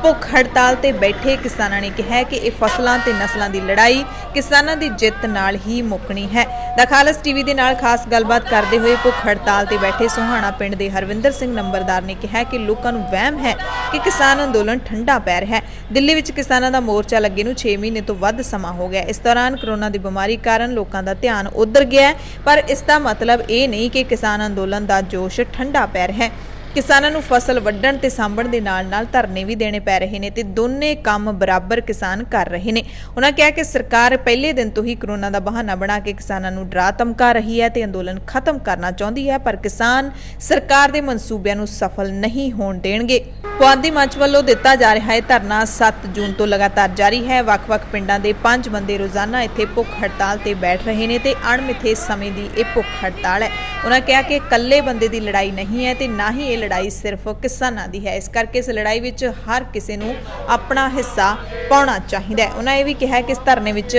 ਭੁੱਖ ਹੜਤਾਲ ਤੇ ਬੈਠੇ ਕਿਸਾਨਾਂ ਨੇ ਕਿਹਾ ਕਿ ਇਹ ਫਸਲਾਂ ਤੇ ਨਸਲਾਂ ਦੀ ਲੜਾਈ ਕਿਸਾਨਾਂ ਦੀ ਜਿੱਤ ਨਾਲ ਹੀ ਮੁੱਕਣੀ ਹੈ। ਦਾ ਖਾਲਸ ਟੀਵੀ ਦੇ ਨਾਲ ਖਾਸ ਗੱਲਬਾਤ ਕਰਦੇ ਹੋਏ ਭੁੱਖ ਹੜਤਾਲ ਤੇ ਬੈਠੇ ਸੋਹਾਣਾ ਪਿੰਡ ਦੇ ਹਰਵਿੰਦਰ ਸਿੰਘ ਨੰਬਰਦਾਰ ਨੇ ਕਿਹਾ ਕਿ ਲੋਕਾਂ ਨੂੰ ਵਹਿਮ ਹੈ ਕਿ ਕਿਸਾਨ ਅੰਦੋਲਨ ਠੰਡਾ ਪੈ ਰਿਹਾ ਹੈ। ਦਿੱਲੀ ਵਿੱਚ ਕਿਸਾਨਾਂ ਦਾ ਮੋਰਚਾ ਲੱਗੇ ਨੂੰ 6 ਮਹੀਨੇ ਤੋਂ ਵੱਧ ਸਮਾਂ ਹੋ ਗਿਆ। ਇਸ ਦੌਰਾਨ ਕੋਰੋਨਾ ਦੀ ਬਿਮਾਰੀ ਕਾਰਨ ਲੋਕਾਂ ਦਾ ਧਿਆਨ ਉਧਰ ਗਿਆ ਹੈ, ਪਰ ਇਸ ਦਾ ਮਤਲਬ ਇਹ ਨਹੀਂ ਕਿ ਕਿਸਾਨ ਅੰਦੋਲਨ ਦਾ ਜੋਸ਼ ਠੰਡਾ ਪੈ ਰਿਹਾ ਹੈ। ਕਿਸਾਨਾਂ ਨੂੰ ਫਸਲ ਵੱਢਣ ਤੇ ਸਾਂਭਣ ਦੇ ਨਾਲ-ਨਾਲ ਧਰਨੇ ਵੀ ਦੇਣੇ ਪੈ ਰਹੇ ਨੇ ਤੇ ਦੋਨੇ ਕੰਮ ਬਰਾਬਰ ਕਿਸਾਨ ਕਰ ਰਹੇ ਨੇ। ਉਹਨਾਂ ਕਿਹਾ ਕਿ ਸਰਕਾਰ ਪਹਿਲੇ ਦਿਨ ਤੋਂ ਹੀ ਕੋਰੋਨਾ ਦਾ ਬਹਾਨਾ ਬਣਾ ਕੇ ਕਿਸਾਨਾਂ ਨੂੰ ਡਰਾ ਧਮਕਾ ਰਹੀ ਹੈ ਤੇ ਅੰਦੋਲਨ ਖਤਮ ਕਰਨਾ ਚਾਹੁੰਦੀ ਹੈ, ਪਰ ਕਿਸਾਨ ਸਰਕਾਰ ਦੇ ਮਨਸੂਬਿਆਂ ਨੂੰ ਸਫਲ ਨਹੀਂ ਹੋਣ ਦੇਣਗੇ। ਪੁਆਧੀ ਮੰਚ ਵੱਲੋਂ ਦਿੱਤਾ ਜਾ ਰਿਹਾ ਹੈ ਧਰਨਾ 7 ਜੂਨ ਤੋਂ ਲਗਾਤਾਰ ਜਾਰੀ ਹੈ। ਵੱਖ-ਵੱਖ ਪਿੰਡਾਂ ਦੇ 5 ਬੰਦੇ ਰੋਜ਼ਾਨਾ ਇੱਥੇ ਭੁੱਖ ਹੜਤਾਲ ਤੇ ਬੈਠ ਰਹੇ ਨੇ ਤੇ ਅਣਮਿੱਥੇ ਸਮੇਂ ਦੀ ਇਹ ਭੁੱਖ ਹੜਤਾਲ ਹੈ। ਉਹਨਾਂ ਕਿਹਾ ਕਿ ਇਕੱਲੇ ਬੰਦੇ ਦੀ ਲੜਾਈ ਨਹੀਂ ਹੈ ਤੇ ਨਾ ਹੀ ਇਹ ਲੜਾਈ ਸਿਰਫ ਕਿਸਾਨਾਂ ਦੀ ਹੈ। ਇਸ ਕਰਕੇ ਇਸ ਲੜਾਈ ਵਿੱਚ ਹਰ ਕਿਸੇ ਨੂੰ ਆਪਣਾ ਹਿੱਸਾ ਪਾਉਣਾ ਚਾਹੀਦਾ ਹੈ। ਉਹਨਾਂ ਇਹ ਵੀ ਕਿਹਾ ਕਿ ਇਸ ਧਰਨੇ ਵਿੱਚ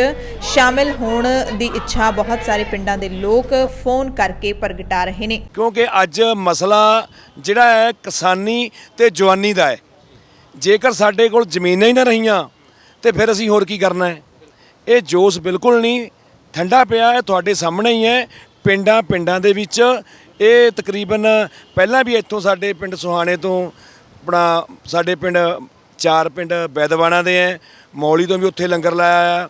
ਸ਼ਾਮਿਲ ਹੋਣ ਦੀ ਇੱਛਾ ਬਹੁਤ ਸਾਰੇ ਪਿੰਡਾਂ ਦੇ ਲੋਕ ਫੋਨ ਕਰਕੇ ਪ੍ਰਗਟਾ ਰਹੇ ਨੇ, ਕਿਉਂਕਿ ਅੱਜ ਮਸਲਾ ਜਿਹੜਾ ਹੈ ਕਿਸਾਨੀ ਤੇ ਜਵਾਨੀ ਦਾ ਹੈ। ਜੇਕਰ ਸਾਡੇ ਕੋਲ ਜ਼ਮੀਨਾਂ ਹੀ ਨਾ ਰਹੀਆਂ ਤੇ ਫਿਰ ਅਸੀਂ ਹੋਰ ਕੀ ਕਰਨਾ ਹੈ। ਇਹ ਜੋਸ਼ ਬਿਲਕੁਲ ਨਹੀਂ ਠੰਡਾ ਪਿਆ ਹੈ, ਤੁਹਾਡੇ ਸਾਹਮਣੇ ਹੀ ਹੈ। ਪਿੰਡਾਂ ਦੇ ਵਿੱਚ ਇਹ ਤਕਰੀਬਨ ਪਹਿਲਾਂ ਵੀ ਇੱਥੋਂ ਸਾਡੇ ਪਿੰਡ ਸੁਹਾਣੇ ਤੋਂ ਆਪਣਾ ਸਾਡੇ ਪਿੰਡ 4 ਪਿੰਡ ਬੈਦਵਾਨਾ ਦੇ ਹੈ, ਮੌਲੀ ਤੋਂ ਵੀ ਉੱਥੇ ਲੰਗਰ ਲਾਇਆ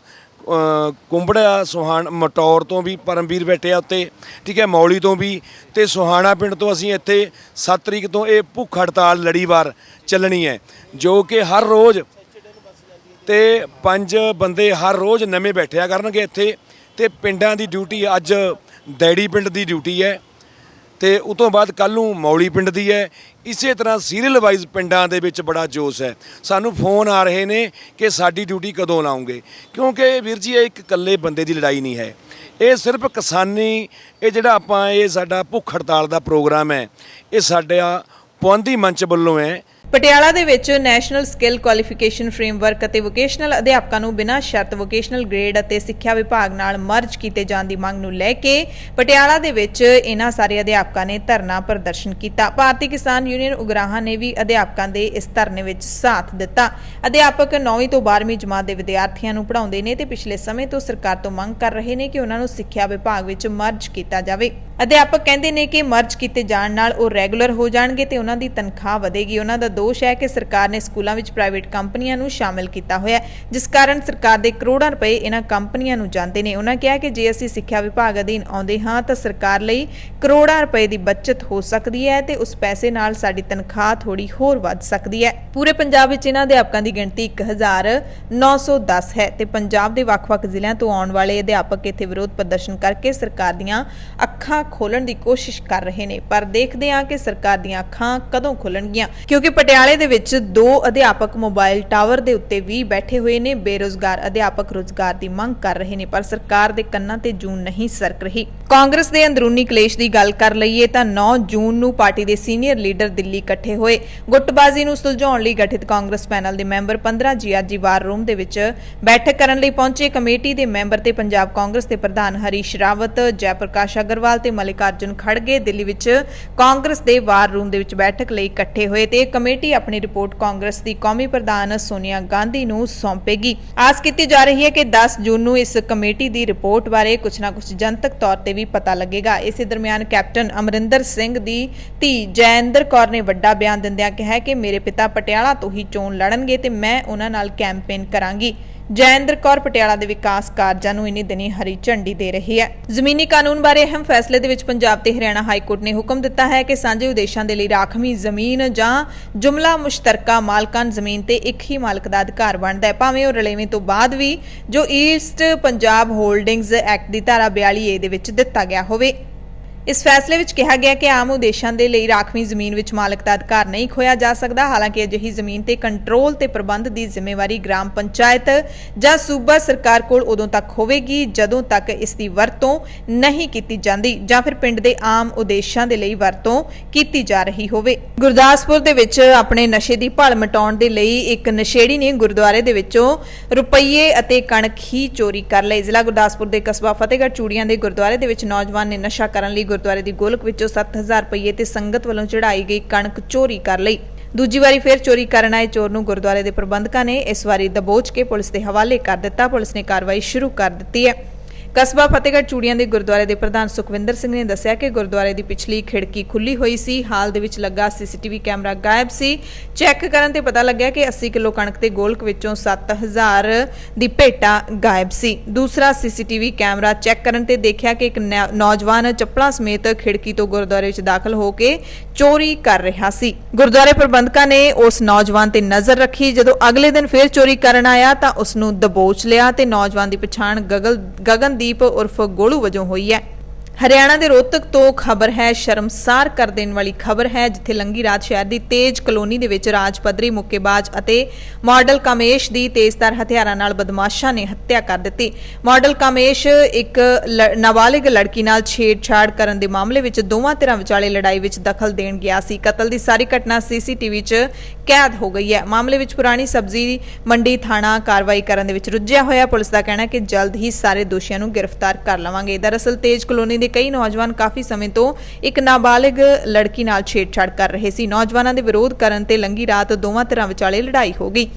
ਆ, ਕੁੰਬੜਾ ਸੁਹਾਣ ਮਟੌਰ ਤੋਂ ਵੀ ਪਰਮਵੀਰ ਬੈਠੇ ਆ ਉੱਤੇ, ਠੀਕ ਹੈ, ਮੌਲੀ ਤੋਂ ਵੀ ਤੇ ਸੁਹਾਣਾ ਪਿੰਡ ਤੋਂ ਅਸੀਂ ਇੱਥੇ 7 ਤਰੀਕ ਤੋਂ ਇਹ ਭੁੱਖ ਹੜਤਾਲ ਲੜੀਵਾਰ ਚੱਲਣੀ ਹੈ, ਜੋ ਕਿ ਹਰ ਰੋਜ਼ ਤੇ 5 ਬੰਦੇ ਹਰ ਰੋਜ਼ ਨਵੇਂ ਬੈਠਿਆ ਕਰਨਗੇ ਇੱਥੇ। ਤੇ ਪਿੰਡਾਂ ਦੀ ਡਿਊਟੀ ਅੱਜ ਡੈਡੀ ਪਿੰਡ ਦੀ ਡਿਊਟੀ ਹੈ ਤੇ ਉਸ ਤੋਂ ਬਾਅਦ ਕੱਲ੍ਹ ਨੂੰ ਮੌਲੀ ਪਿੰਡ ਦੀ ਹੈ। ਇਸੇ ਤਰ੍ਹਾਂ ਸੀਰੀਅਲ ਵਾਈਜ਼ ਪਿੰਡਾਂ ਦੇ ਵਿੱਚ ਬੜਾ ਜੋਸ਼ ਹੈ। ਸਾਨੂੰ ਫੋਨ ਆ ਰਹੇ ਨੇ ਕਿ ਸਾਡੀ ਡਿਊਟੀ ਕਦੋਂ ਲਾਉਂਗੇ, ਕਿਉਂਕਿ ਵੀਰ ਜੀ ਇਹ ਇੱਕ ਇਕੱਲੇ ਬੰਦੇ ਦੀ ਲੜਾਈ ਨਹੀਂ ਹੈ। ਇਹ ਸਿਰਫ ਕਿਸਾਨੀ ਇਹ ਜਿਹੜਾ ਆਪਾਂ ਇਹ ਸਾਡਾ ਭੁੱਖ ਹੜਤਾਲ ਦਾ ਪ੍ਰੋਗਰਾਮ ਹੈ, ਇਹ ਸਾਡਾ ਪੁਆਧੀ ਮੰਚ ਵੱਲੋਂ ਹੈ। ਪਟਿਆਲਾ ਦੇ ਵਿੱਚ ਨੈਸ਼ਨਲ ਸਕਿੱਲ ਕੁਆਲੀਫਿਕੇਸ਼ਨ ਫਰੇਮਵਰਕ ਅਤੇ ਵੋਕੇਸ਼ਨਲ ਅਧਿਆਪਕਾਂ ਨੂੰ ਬਿਨਾਂ ਸ਼ਰਤ ਵੋਕੇਸ਼ਨਲ ਗ੍ਰੇਡ ਅਤੇ ਸਿੱਖਿਆ ਵਿਭਾਗ ਨਾਲ ਮਰਜ ਕੀਤੇ ਜਾਣ ਦੀ ਮੰਗ ਨੂੰ ਲੈ ਕੇ ਪਟਿਆਲਾ ਦੇ ਵਿੱਚ ਇਹਨਾਂ ਸਾਰੇ ਅਧਿਆਪਕਾਂ ਨੇ ਧਰਨਾ ਪ੍ਰਦਰਸ਼ਨ ਕੀਤਾ। ਭਾਰਤੀ ਕਿਸਾਨ ਯੂਨੀਅਨ ਉਗਰਾਹਾਂ ਨੇ ਵੀ ਅਧਿਆਪਕਾਂ ਦੇ ਇਸ ਧਰਨੇ ਵਿੱਚ ਸਾਥ ਦਿੱਤਾ। ਅਧਿਆਪਕ 9ਵੀਂ ਤੋਂ 12ਵੀਂ ਜਮਾਤ ਦੇ ਵਿਦਿਆਰਥੀਆਂ ਨੂੰ ਪੜ੍ਹਾਉਂਦੇ ਨੇ ਤੇ ਪਿਛਲੇ ਸਮੇਂ ਤੋਂ ਸਰਕਾਰ ਤੋਂ ਮੰਗ ਕਰ ਰਹੇ ਨੇ ਕਿ ਉਹਨਾਂ ਨੂੰ ਸਿੱਖਿਆ ਵਿਭਾਗ ਵਿੱਚ ਮਰਜ ਕੀਤਾ ਜਾਵੇ। ਅਧਿਆਪਕ ਕਹਿੰਦੇ ਨੇ ਕਿ ਮਰਜ ਕੀਤੇ ਜਾਣ ਨਾਲ ਉਹ ਰੈਗੂਲਰ ਹੋ ਜਾਣਗੇ ਤੇ ਉਹਨਾਂ ਦੀ ਤਨਖਾਹ ਵਧੇਗੀ। ਉਹਨਾਂ ਦਾ ਦੋਸ਼ ਹੈ ਕਿ ਸਰਕਾਰ ਨੇ ਸਕੂਲਾਂ ਵਿੱਚ ਪ੍ਰਾਈਵੇਟ ਕੰਪਨੀਆਂ ਨੂੰ ਸ਼ਾਮਿਲ ਕੀਤਾ ਹੋਇਆ ਹੈ, ਜਿਸ ਕਾਰਨ ਸਰਕਾਰ ਦੇ ਕਰੋੜਾਂ ਰੁਪਏ ਇਹਨਾਂ ਕੰਪਨੀਆਂ ਨੂੰ ਜਾਂਦੇ ਨੇ। ਉਹਨਾਂ ਕਿਹਾ ਕਿ ਜੇ ਅਸੀਂ ਸਿੱਖਿਆ ਵਿਭਾਗ ਅਧੀਨ ਆਉਂਦੇ ਹਾਂ ਤਾਂ ਸਰਕਾਰ ਲਈ ਕਰੋੜਾਂ ਰੁਪਏ ਦੀ ਬਚਤ ਹੋ ਸਕਦੀ ਹੈ ਤੇ ਉਸ ਪੈਸੇ ਨਾਲ ਸਾਡੀ ਤਨਖਾਹ ਥੋੜੀ ਹੋਰ ਵੱਧ ਸਕਦੀ ਹੈ। ਪੂਰੇ ਪੰਜਾਬ ਵਿੱਚ ਇਹਨਾਂ ਅਧਿਆਪਕਾਂ ਦੀ ਗਿਣਤੀ 1910 ਹੈ ਤੇ ਪੰਜਾਬ ਦੇ ਵੱਖ-ਵੱਖ ਜ਼ਿਲ੍ਹਿਆਂ ਤੋਂ ਆਉਣ ਵਾਲੇ ਅਧਿਆਪਕ ਇੱਥੇ ਵਿਰੋਧ ਪ੍ਰਦਰਸ਼ਨ ਕਰਕੇ ਸਰਕਾਰ ਦੀਆਂ ਅੱਖਾਂ ਖੋਲਣ ਦੀ ਕੋਸ਼ਿਸ਼ ਕਰ ਰਹੇ ਨੇ, ਪਰ ਦੇਖਦੇ ਹਾਂ ਕਿ ਸਰਕਾਰ ਦੀਆਂ ਅੱਖਾਂ ਕਦੋਂ ਖੁੱਲਣਗੀਆਂ, ਕਿਉਂਕਿ ਪਟਿਆਲੇ ਦੇ ਵਿੱਚ 2 ਅਧਿਆਪਕ ਮੋਬਾਈਲ ਟਾਵਰ ਦੇ ਉੱਤੇ ਵੀ ਬੈਠੇ ਹੋਏ ਨੇ। ਬੇਰੁਜ਼ਗਾਰ ਅਧਿਆਪਕ ਰੁਜ਼ਗਾਰ ਦੀ ਮੰਗ ਕਰ ਰਹੇ ਨੇ, ਪਰ ਸਰਕਾਰ ਦੇ ਕੰਨਾਂ ਤੇ ਜੂਨ ਨਹੀਂ ਸਰਕ ਰਹੀ। ਕਾਂਗਰਸ ਦੇ ਅੰਦਰੂਨੀ ਕਲੇਸ਼ ਦੀ ਗੱਲ ਕਰ ਲਈਏ ਤਾਂ 9 ਜੂਨ ਨੂੰ ਪਾਰਟੀ ਦੇ ਸੀਨੀਅਰ ਲੀਡਰ ਦਿੱਲੀ ਇਕੱਠੇ ਹੋਏ। ਗੁੱਟਬਾਜ਼ੀ ਨੂੰ ਸੁਲਝਾਉਣ ਲਈ ਗਠਿਤ ਕਾਂਗਰਸ ਪੈਨਲ ਦੇ ਮੈਂਬਰ 15 ਜੀਆਰਜੀ ਵਾਰ ਰੂਮ ਦੇ ਵਿੱਚ ਬੈਠਕ ਕਰਨ ਲਈ ਪਹੁੰਚੇ। ਕਮੇਟੀ ਦੇ ਮੈਂਬਰ ਤੇ ਪੰਜਾਬ ਕਾਂਗਰਸ ਦੇ ਪ੍ਰਧਾਨ ਹਰੀਸ਼ ਰਾਵਤ, ਜੈ ਪ੍ਰਕਾਸ਼ ਅਗਰਵਾਲ ਤੇ ਮਲਿਕਾਰਜੁਨ ਖੜਗੇ ਦਿੱਲੀ ਵਿੱਚ ਕਾਂਗਰਸ ਦੇ ਵਾਰ ਰੂਮ ਦੇ ਵਿੱਚ ਬੈਠਕ ਲਈ ਇਕੱਠੇ ਹੋਏ ਤੇ ਕਮੇਟੀ ਆਪਣੀ ਰਿਪੋਰਟ ਕਾਂਗਰਸ ਦੀ ਕੌਮੀ ਪ੍ਰਧਾਨ ਸੋਨੀਆ ਗਾਂਧੀ ਨੂੰ ਸੌਂਪੇਗੀ। ਆਸ ਕੀਤੀ ਜਾ ਰਹੀ ਹੈ ਕਿ 10 ਜੂਨ ਨੂੰ ਇਸ ਕਮੇਟੀ ਦੀ ਰਿਪੋਰਟ ਬਾਰੇ ਕੁਝ ਨਾ ਕੁਝ ਜਨਤਕ ਤੌਰ ਤੇ ਵੀ ਪਤਾ ਲੱਗੇਗਾ। ਇਸੇ ਦਰਮਿਆਨ ਕੈਪਟਨ ਅਮਰਿੰਦਰ ਸਿੰਘ ਦੀ ਧੀ ਜੈਇੰਦਰ ਕੌਰ ਨੇ ਵੱਡਾ ਬਿਆਨ ਦਿੰਦਿਆਂ ਕਿਹਾ ਕਿ ਮੇਰੇ ਪਿਤਾ ਪਟਿਆਲਾ ਤੋਂ ਹੀ ਚੋਣ ਲੜਨਗੇ ਤੇ ਮੈਂ ਉਹਨਾਂ ਨਾਲ ਕੈਂਪੇਨ ਕਰਾਂਗੀ। ਜੈਇੰਦਰ ਕੌਰ ਪਟਿਆਲਾ ਦੇ ਵਿਕਾਸ ਕਾਰਜਾਂ ਨੂੰ ਇਨੀ ਦਿਨੀ ਹਰੀ ਝੰਡੀ ਦੇ ਰਹੀ ਹੈ। ਜ਼ਮੀਨੀ ਕਾਨੂੰਨ ਬਾਰੇ ਅਹਿਮ ਫੈਸਲੇ ਦੇ ਵਿੱਚ ਪੰਜਾਬ ਤੇ ਹਰਿਆਣਾ ਹਾਈ ਕੋਰਟ ਨੇ ਹੁਕਮ ਦਿੱਤਾ ਹੈ ਕਿ ਸਾਂਝੇ ਉਦੇਸ਼ਾਂ ਦੇ ਲਈ ਰਾਖਵੀਂ ਜ਼ਮੀਨ ਜਾਂ ਜੁਮਲਾ ਮੁਸ਼ਤਰਕਾ ਮਾਲਕਾਨ ਜ਼ਮੀਨ ਤੇ ਇੱਕ ਹੀ ਮਾਲਕ ਦਾ ਅਧਿਕਾਰ ਬਣਦਾ ਹੈ, ਭਾਵੇਂ ਉਹ ਰਲੇਵੇਂ ਤੋਂ ਬਾਅਦ ਵੀ ਜੋ ਈਸਟ ਪੰਜਾਬ ਹੋਲਡਿੰਗਜ਼ ਐਕਟ ਦੀ ਧਾਰਾ 42A ਦੇ ਵਿੱਚ ਦਿੱਤਾ ਗਿਆ ਹੋਵੇ। ਇਸ ਫੈਸਲੇ ਵਿੱਚ ਕਿਹਾ ਗਿਆ ਕਿ ਆਮ ਉਦੇਸ਼ਾਂ ਦੇ ਲਈ ਰਾਖਵੀਂ ਜ਼ਮੀਨ ਵਿੱਚ ਮਾਲਕ ਦਾ ਅਧਿਕਾਰ ਨਹੀਂ ਖੋਇਆ ਜਾ ਸਕਦਾ। ਹਾਲਾਂਕਿ ਅਜਿਹੀ ਜ਼ਮੀਨ ਤੇ ਕੰਟਰੋਲ ਤੇ ਪ੍ਰਬੰਧ ਦੀ ਜ਼ਿੰਮੇਵਾਰੀ ਗ੍ਰਾਮ ਪੰਚਾਇਤ ਜਾਂ ਸੂਬਾ ਸਰਕਾਰ ਕੋਲ ਉਦੋਂ ਤੱਕ ਹੋਵੇਗੀ ਜਦੋਂ ਤੱਕ ਇਸ ਦੀ ਵਰਤੋਂ ਨਹੀਂ ਕੀਤੀ ਜਾਂਦੀ ਜਾਂ ਫਿਰ ਪਿੰਡ ਦੇ ਆਮ ਉਦੇਸ਼ਾਂ ਦੇ ਲਈ ਵਰਤੋਂ ਕੀਤੀ ਜਾ ਰਹੀ ਹੋਵੇ। ਗੁਰਦਾਸਪੁਰ ਦੇ ਵਿੱਚ ਆਪਣੇ ਨਸ਼ੇ ਦੀ ਭਾਲ ਮਿਟਾਉਣ ਦੇ ਲਈ ਇੱਕ ਨਸ਼ੇੜੀ ਨੇ ਗੁਰਦੁਆਰੇ ਦੇ ਵਿੱਚੋਂ ਰੁਪਈਏ ਅਤੇ ਕਣਕ ਹੀ ਚੋਰੀ ਕਰ ਲਈ। ਜ਼ਿਲ੍ਹਾ ਗੁਰਦਾਸਪੁਰ ਦੇ ਕਸਬਾ ਫਤਿਹਗੜ੍ਹ ਚੂੜੀਆਂ ਦੇ ਗੁਰਦੁਆਰੇ ਦੇ ਵਿੱਚ ਨੌਜਵਾਨ ਨੇ ਨਸ਼ਾ ਕਰਨ ਲਈ ਗੁਰਦੁਆਰੇ ਦੀ ਗੋਲਕ ਵਿੱਚੋਂ 7000 ਰੁਪਏ ਤੇ ਸੰਗਤ ਵੱਲੋਂ ਚੜਾਈ ਗਈ ਕਣਕ ਚੋਰੀ ਕਰ ਲਈ। ਦੂਜੀ ਵਾਰੀ ਫਿਰ ਚੋਰੀ ਕਰਨ ਆਏ ਚੋਰ ਨੂੰ ਗੁਰਦੁਆਰੇ ਦੇ ਪ੍ਰਬੰਧਕਾਂ ਨੇ ਇਸ ਵਾਰੀ ਦਬੋਚ ਕੇ ਪੁਲਿਸ ਦੇ ਹਵਾਲੇ ਕਰ ਦਿੱਤਾ। ਪੁਲਿਸ ਨੇ ਕਾਰਵਾਈ ਸ਼ੁਰੂ ਕਰ ਦਿੱਤੀ ਹੈ। ਕਸਬਾ ਫਤਿਹਗੜ੍ਹ ਚੂੜੀਆਂ ਦੇ ਗੁਰਦੁਆਰੇ ਦੇ ਪ੍ਰਧਾਨ ਸੁਖਵਿੰਦਰ ਸਿੰਘ ਨੇ ਦੱਸਿਆ ਕਿ ਗੁਰਦੁਆਰੇ ਦੀ ਪਿਛਲੀ ਖਿੜਕੀ ਖੁੱਲੀ ਹੋਈ ਸੀ। ਹਾਲ ਦੇ ਵਿੱਚ ਲੱਗਾ ਸੀਸੀਟੀਵੀ ਕੈਮਰਾ ਗਾਇਬ ਸੀ। ਚੈੱਕ ਕਰਨ ਤੇ ਪਤਾ ਲੱਗਿਆ ਕਿ 80 ਕਿਲੋ ਕਣਕ ਤੇ ਗੋਲਕ ਵਿੱਚੋਂ 7000 ਦੀ ਭੇਟਾ ਗਾਇਬ ਸੀ। ਦੂਸਰਾ ਸੀਸੀਟੀਵੀ ਕੈਮਰਾ ਚੈੱਕ ਕਰਨ ਤੇ ਦੇਖਿਆ ਕਿ ਇੱਕ ਨੌਜਵਾਨ ਚੱਪਲਾਂ ਸਮੇਤ ਖਿੜਕੀ ਤੋਂ ਗੁਰਦੁਆਰੇ ਵਿੱਚ ਦਾਖਲ ਹੋ ਕੇ ਚੋਰੀ ਕਰ ਰਿਹਾ ਸੀ। ਗੁਰਦੁਆਰੇ ਪ੍ਰਬੰਧਕਾਂ ਨੇ ਉਸ ਨੌਜਵਾਨ ਤੇ ਨਜ਼ਰ ਰੱਖੀ। ਜਦੋਂ ਅਗਲੇ ਦਿਨ ਫਿਰ ਚੋਰੀ ਕਰਨ ਆਇਆ ਤਾਂ ਉਸ ਨੂੰ ਦਬੋਚ ਲਿਆ ਤੇ ਨੌਜਵਾਨ ਦੀ ਪਛਾਣ ਗਗਨਦੀਪ ਉਰਫ ਗੋਲੂ ਵਜੋਂ ਹੋਈ ਹੈ। ਹਰਿਆਣਾ ਦੇ ਰੋਹਤਕ ਤੋਂ ਖਬਰ ਹੈ, ਸ਼ਰਮਸਾਰ ਕਰ ਦੇਣ ਵਾਲੀ ਖਬਰ ਹੈ, ਜਿੱਥੇ ਲੰਗੀ ਰਾਤ ਸ਼ਹਿਰ ਦੀ ਤੇਜ ਕਲੋਨੀ ਦੇ ਵਿੱਚ ਰਾਜ ਪੱਧਰੀ ਮੁੱਕੇਬਾਜ਼ ਅਤੇ ਮਾਡਲ ਕਾਮੇਸ਼ ਦੀ ਤੇਜ਼ਧਾਰ ਹਥਿਆਰਾਂ ਨਾਲ ਬਦਮਾਸ਼ਾਂ ਨੇ ਹੱਤਿਆ ਕਰ ਦਿੱਤੀ। ਮਾਡਲ ਕਾਮੇਸ਼ ਇੱਕ ਨਾਬਾਲਿਗ ਲੜਕੀ ਨਾਲ ਛੇੜਛਾੜ ਕਰਨ ਦੇ ਮਾਮਲੇ ਵਿੱਚ ਦੋਵਾਂ ਧਿਰਾਂ ਵਿਚਾਲੇ ਲੜਾਈ ਵਿੱਚ ਦਖਲ ਦੇਣ ਗਿਆ ਸੀ। ਕਤਲ ਦੀ ਸਾਰੀ ਘਟਨਾ ਸੀਸੀਟੀਵੀ 'ਚ ਕੈਦ ਹੋ ਗਈ ਹੈ। ਮਾਮਲੇ ਵਿੱਚ ਪੁਰਾਣੀ ਸਬਜ਼ੀ ਮੰਡੀ ਥਾਣਾ ਕਾਰਵਾਈ ਕਰਨ ਦੇ ਵਿੱਚ ਰੁੱਝਿਆ ਹੋਇਆ। ਪੁਲਿਸ ਦਾ ਕਹਿਣਾ ਹੈ ਕਿ ਜਲਦ ਹੀ ਸਾਰੇ ਦੋਸ਼ੀਆਂ ਨੂੰ ਗ੍ਰਿਫਤਾਰ ਕਰ ਲਵਾਂਗੇ। ਦਰਅਸਲ ਤੇਜ ਕਲੋਨੀ ਦੇ ਕਈ ਨੌਜਵਾਨ ਕਾਫੀ ਸਮੇਂ ਤੋਂ ਇੱਕ ਨਾਬਾਲਿਗ ਲੜਕੀ ਨਾਲ ਛੇੜਛਾੜ ਕਰ ਰਹੇ ਸੀ। ਨੌਜਵਾਨਾਂ ਦੇ ਵਿਰੋਧ ਕਰਨ ਤੇ ਲੰਗੀ ਰਾਤ ਦੋਵਾਂ ਧਿਰਾਂ ਵਿਚਾਲੇ ਲੜਾਈ ਹੋ ਗਈ।